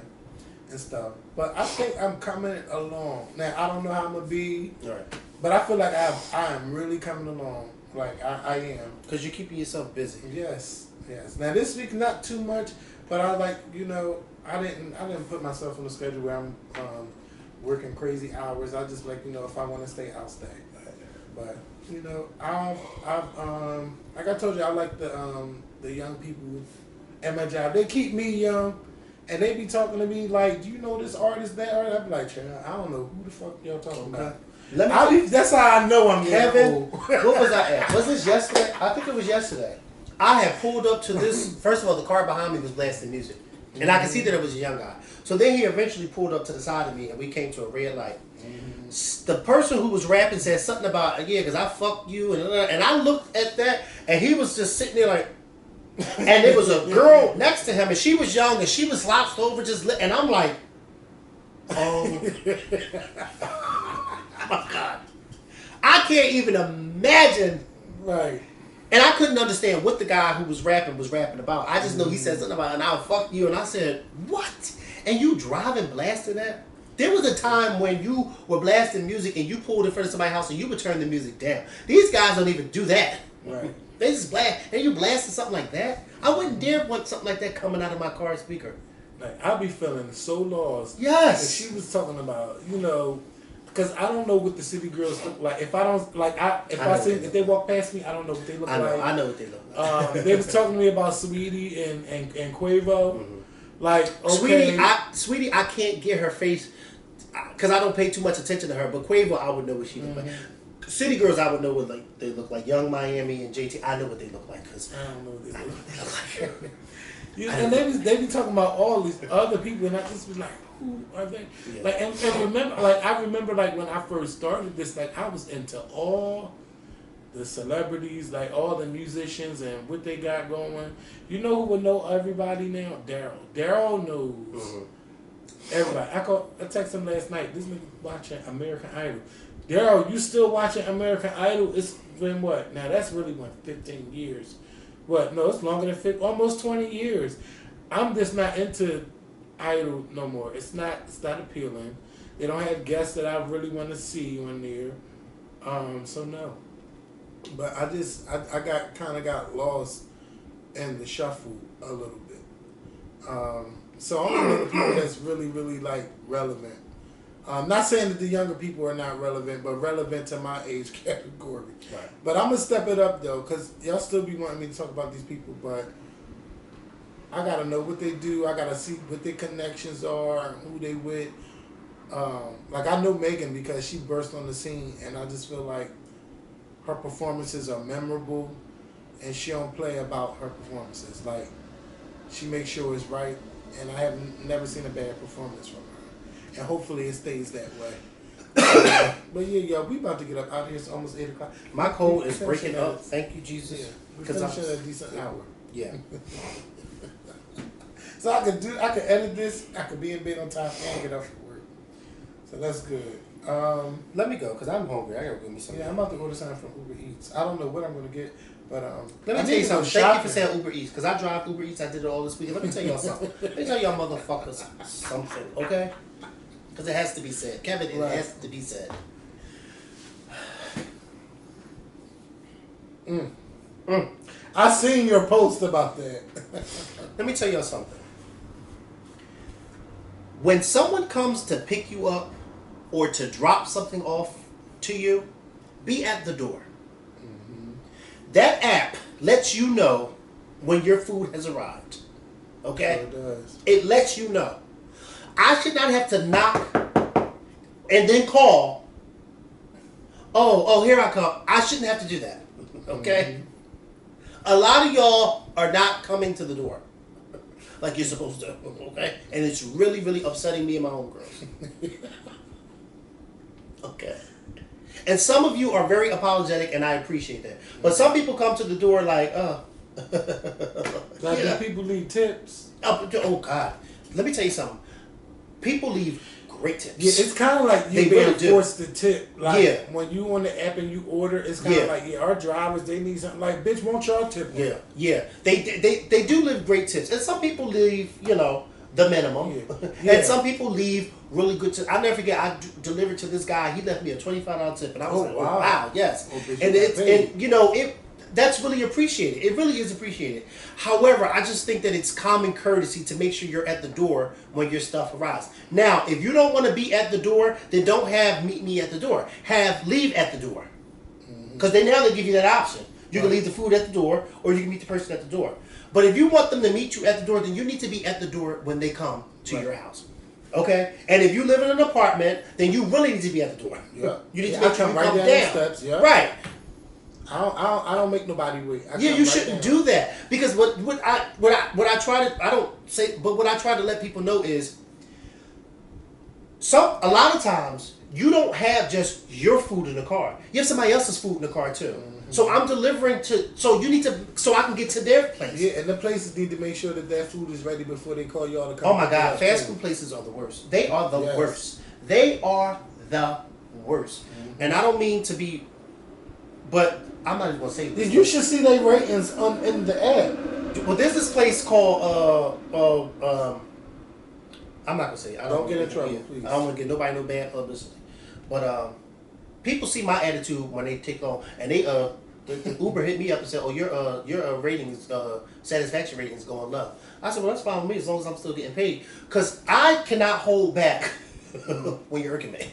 and stuff. But I think I'm coming along. Now, I don't know how I'm going to be, right, but I feel like I am really coming along. Like, I am. Because you're keeping yourself busy. Yes. Now, this week, not too much, but I like, you know, I didn't put myself on a schedule where I'm working crazy hours. I just like, you know, if I want to stay, I'll stay. But you know, I've like I told you, I like the young people at my job. They keep me young, and they be talking to me like, "Do you know this artist, that artist?" I be like, "I don't know who the fuck y'all talking about." That's how I know I'm Kevin. What was I at? Was this yesterday? I think it was yesterday. I had pulled up to this. First of all, the car behind me was blasting music, and I could see that it was a young guy. So then he eventually pulled up to the side of me, and we came to a red light. The person who was rapping said something about, because I fucked you, and I looked at that, and he was just sitting there like, and there was a girl next to him, and she was young, and she was slouched over, and I'm like, oh my God. I can't even imagine. Right. And I couldn't understand what the guy who was rapping about. I just know he said something about, and I'll fuck you, and I said, what? And you driving blasting that? There was a time when you were blasting music and you pulled in front of somebody's house and you would turn the music down. These guys don't even do that. Right. They just blast. And you blasting something like that? I wouldn't dare want something like that coming out of my car speaker. Like, I'd be feeling so lost. Yes. And she was talking about, you know, because I don't know what the city girls look like. If I don't, like, if they walk past me, I don't know what they look like. I know what they look like. They was talking to me about Sweetie and Quavo. Mm-hmm. Like, okay. Sweetie, I can't get her face because I don't pay too much attention to her. But Quavo, I would know what she looked like. city girls I would know what like they look like. Young Miami and JT. I know what they look like because I don't know what they I know look what they look like. and they be talking about all these other people, and I just be like, who are they? Yeah. Like, and remember, like I remember, like when I first started this, like I was into all the celebrities, like all the musicians and what they got going. You know who would know everybody now? Daryl. Daryl knows everybody. I texted him last night. This nigga watching American Idol. Daryl, you still watching American Idol? It's been what? Now that's really 15 years. What? No, it's longer than almost 20 years. I'm just not into Idol no more. It's not appealing. They don't have guests that I really want to see on there. So no. But I got lost in the shuffle a little bit. So I'm one of the people that's really, really like relevant. Not saying that the younger people are not relevant, but relevant to my age category. Right. But I'm gonna step it up though, cause y'all still be wanting me to talk about these people, but I gotta know what they do. I gotta see what their connections are, and who they with. Like I know Megan because she burst on the scene, and I just feel like her performances are memorable, and she don't play about her performances. Like she makes sure it's right, and I have never seen a bad performance from her. And hopefully it stays that way. But yeah, we about to get up out here. It's almost 8 o'clock. My cold is breaking up. Thank you, Jesus. Yeah, we're finishing at a decent hour. Yeah. So I could edit this. I could be in bed on time and get up for work. So that's good. Let me go because I'm hungry. I gotta go get me something. Yeah, I'm about to order something from Uber Eats. I don't know what I'm gonna get, but let me tell you something. Thank you for saying Uber Eats because I drive Uber Eats. I did it all this weekend. Let me tell y'all something. Let me tell y'all motherfuckers something, okay? Because it has to be said. Kevin, it has to be said. I seen your post about that. Let me tell y'all something. When someone comes to pick you up or to drop something off to you, be at the door. Mm-hmm. That app lets you know when your food has arrived. Okay? Sure does. It lets you know. I should not have to knock and then call. Oh, here I come. I shouldn't have to do that. Okay? Mm-hmm. A lot of y'all are not coming to the door like you're supposed to. Okay? And it's really, really upsetting me and my homegirls. Okay. And some of you are very apologetic, and I appreciate that. But some people come to the door like, Like do people leave tips? Oh, God. Let me tell you something. People leave great tips. Yeah, it's kind of like you're being forced to tip. Like when you on the app and you order, it's kind of like, our drivers, they need something. Like, bitch, won't y'all tip? Yeah. They do leave great tips. And some people leave, the minimum. Yeah. And some people leave really good tips. I'll never forget, I delivered to this guy. He left me a $25 tip. And I was like, wow, yes. That's really appreciated. It really is appreciated. However, I just think that it's common courtesy to make sure you're at the door when your stuff arrives. Now, if you don't want to be at the door, then don't have meet me at the door. Have leave at the door. Because now they give you that option. You can leave the food at the door, or you can meet the person at the door. But if you want them to meet you at the door, then you need to be at the door when they come to your house. Okay? And if you live in an apartment, then you really need to be at the door. Yeah. You need to make sure you come down. The steps, Right. I don't make nobody wait. You shouldn't do that because what I try to let people know is a lot of times you don't have just your food in the car. You have somebody else's food in the car too. Mm-hmm. So I'm delivering so I can get to their place. Yeah, and the places need to make sure that food is ready before they call y'all to come. Oh my God, fast food places are the worst. They are the worst. They are the worst. Mm-hmm. And I don't mean to be, but I'm not even gonna say this. You should see their ratings in the app. Well, there's this place called I'm not gonna say it. Don't get in trouble, please. I don't want to get nobody no bad publicity. But people see my attitude when they take on, and they the Uber hit me up and said, "Oh, your ratings, satisfaction rating is going low." I said, "Well, that's fine with me as long as I'm still getting paid, because I cannot hold back when you're irking me."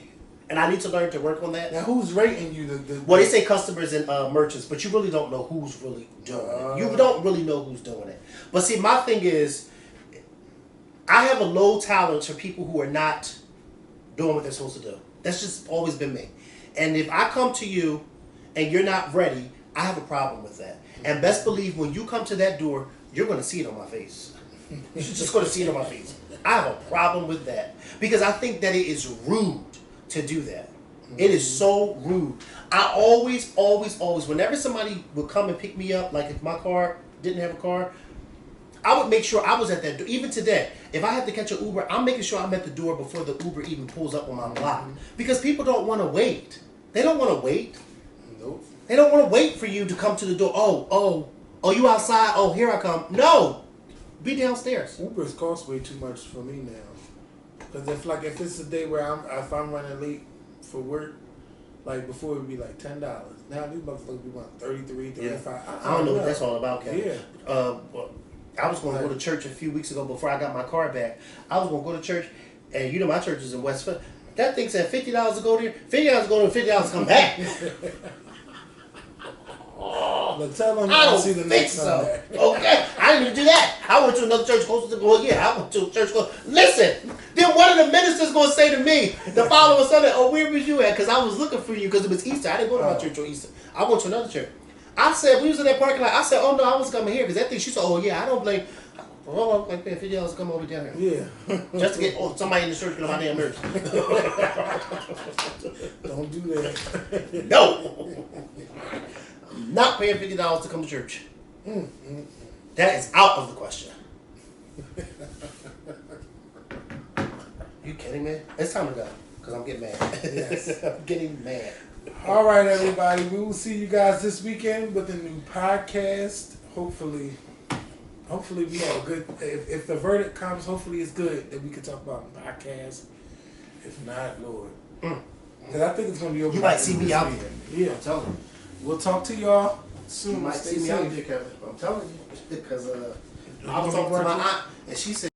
And I need to learn to work on that. Now, who's rating you? Well, they say customers and merchants, but you really don't know who's really doing it. You don't really know who's doing it. But see, my thing is, I have a low tolerance for people who are not doing what they're supposed to do. That's just always been me. And if I come to you and you're not ready, I have a problem with that. And best believe when you come to that door, you're going to see it on my face. You're just going to see it on my face. I have a problem with that because I think that it is rude to do that. It is so rude. I always, whenever somebody would come and pick me up, like if my car didn't have a car, I would make sure I was at that door. Even today, if I have to catch an Uber, I'm making sure I'm at the door before the Uber even pulls up on my block. Because people don't want to wait. They don't want to wait. Nope. They don't want to wait for you to come to the door. Oh, you outside? Oh, here I come. No. Be downstairs. Ubers cost way too much for me now. Because if it's a day where if I'm running late for work, like before it would be like $10. Now these motherfuckers be want $33, $35. I don't know what that's all about, Kevin. Yeah. I was going to go to church a few weeks ago before I got my car back. I was going to go to church, and my church is in Westfield. That thing said $50 to go there, $50 to go there, $50 to come back. But tell them I don't see the think next so. Sunday. Okay, I didn't even do that. I went to another church closer to. Well, yeah, I went to a church close. Listen, then one of the ministers gonna say to me the following Sunday, "Oh, where was you at?" Because I was looking for you because it was Easter. I didn't go to my church on Easter. I went to another church. I said we was in that parking lot. I said, "Oh no, I was coming here because that thing." She said, "Oh yeah, I don't blame." Oh, I'm like paying $50 to come over down here. Yeah. Just to get somebody in the church to my damn nerves. Don't do that. No. I'm not paying $50 to come to church. That is out of the question. You kidding me? It's time to go because I'm getting mad. Yes. I'm getting mad. All right, everybody. We will see you guys this weekend with a new podcast. Hopefully we have a good. If the verdict comes, hopefully it's good that we can talk about the podcast. If not, Lord, because I think it's gonna be over. You might see me out there. Yeah, I'm telling you. we'll talk to y'all soon. You might Stay see me safe. out there, Kevin. I'm telling you because I was You talking to gonna my be aunt and she said.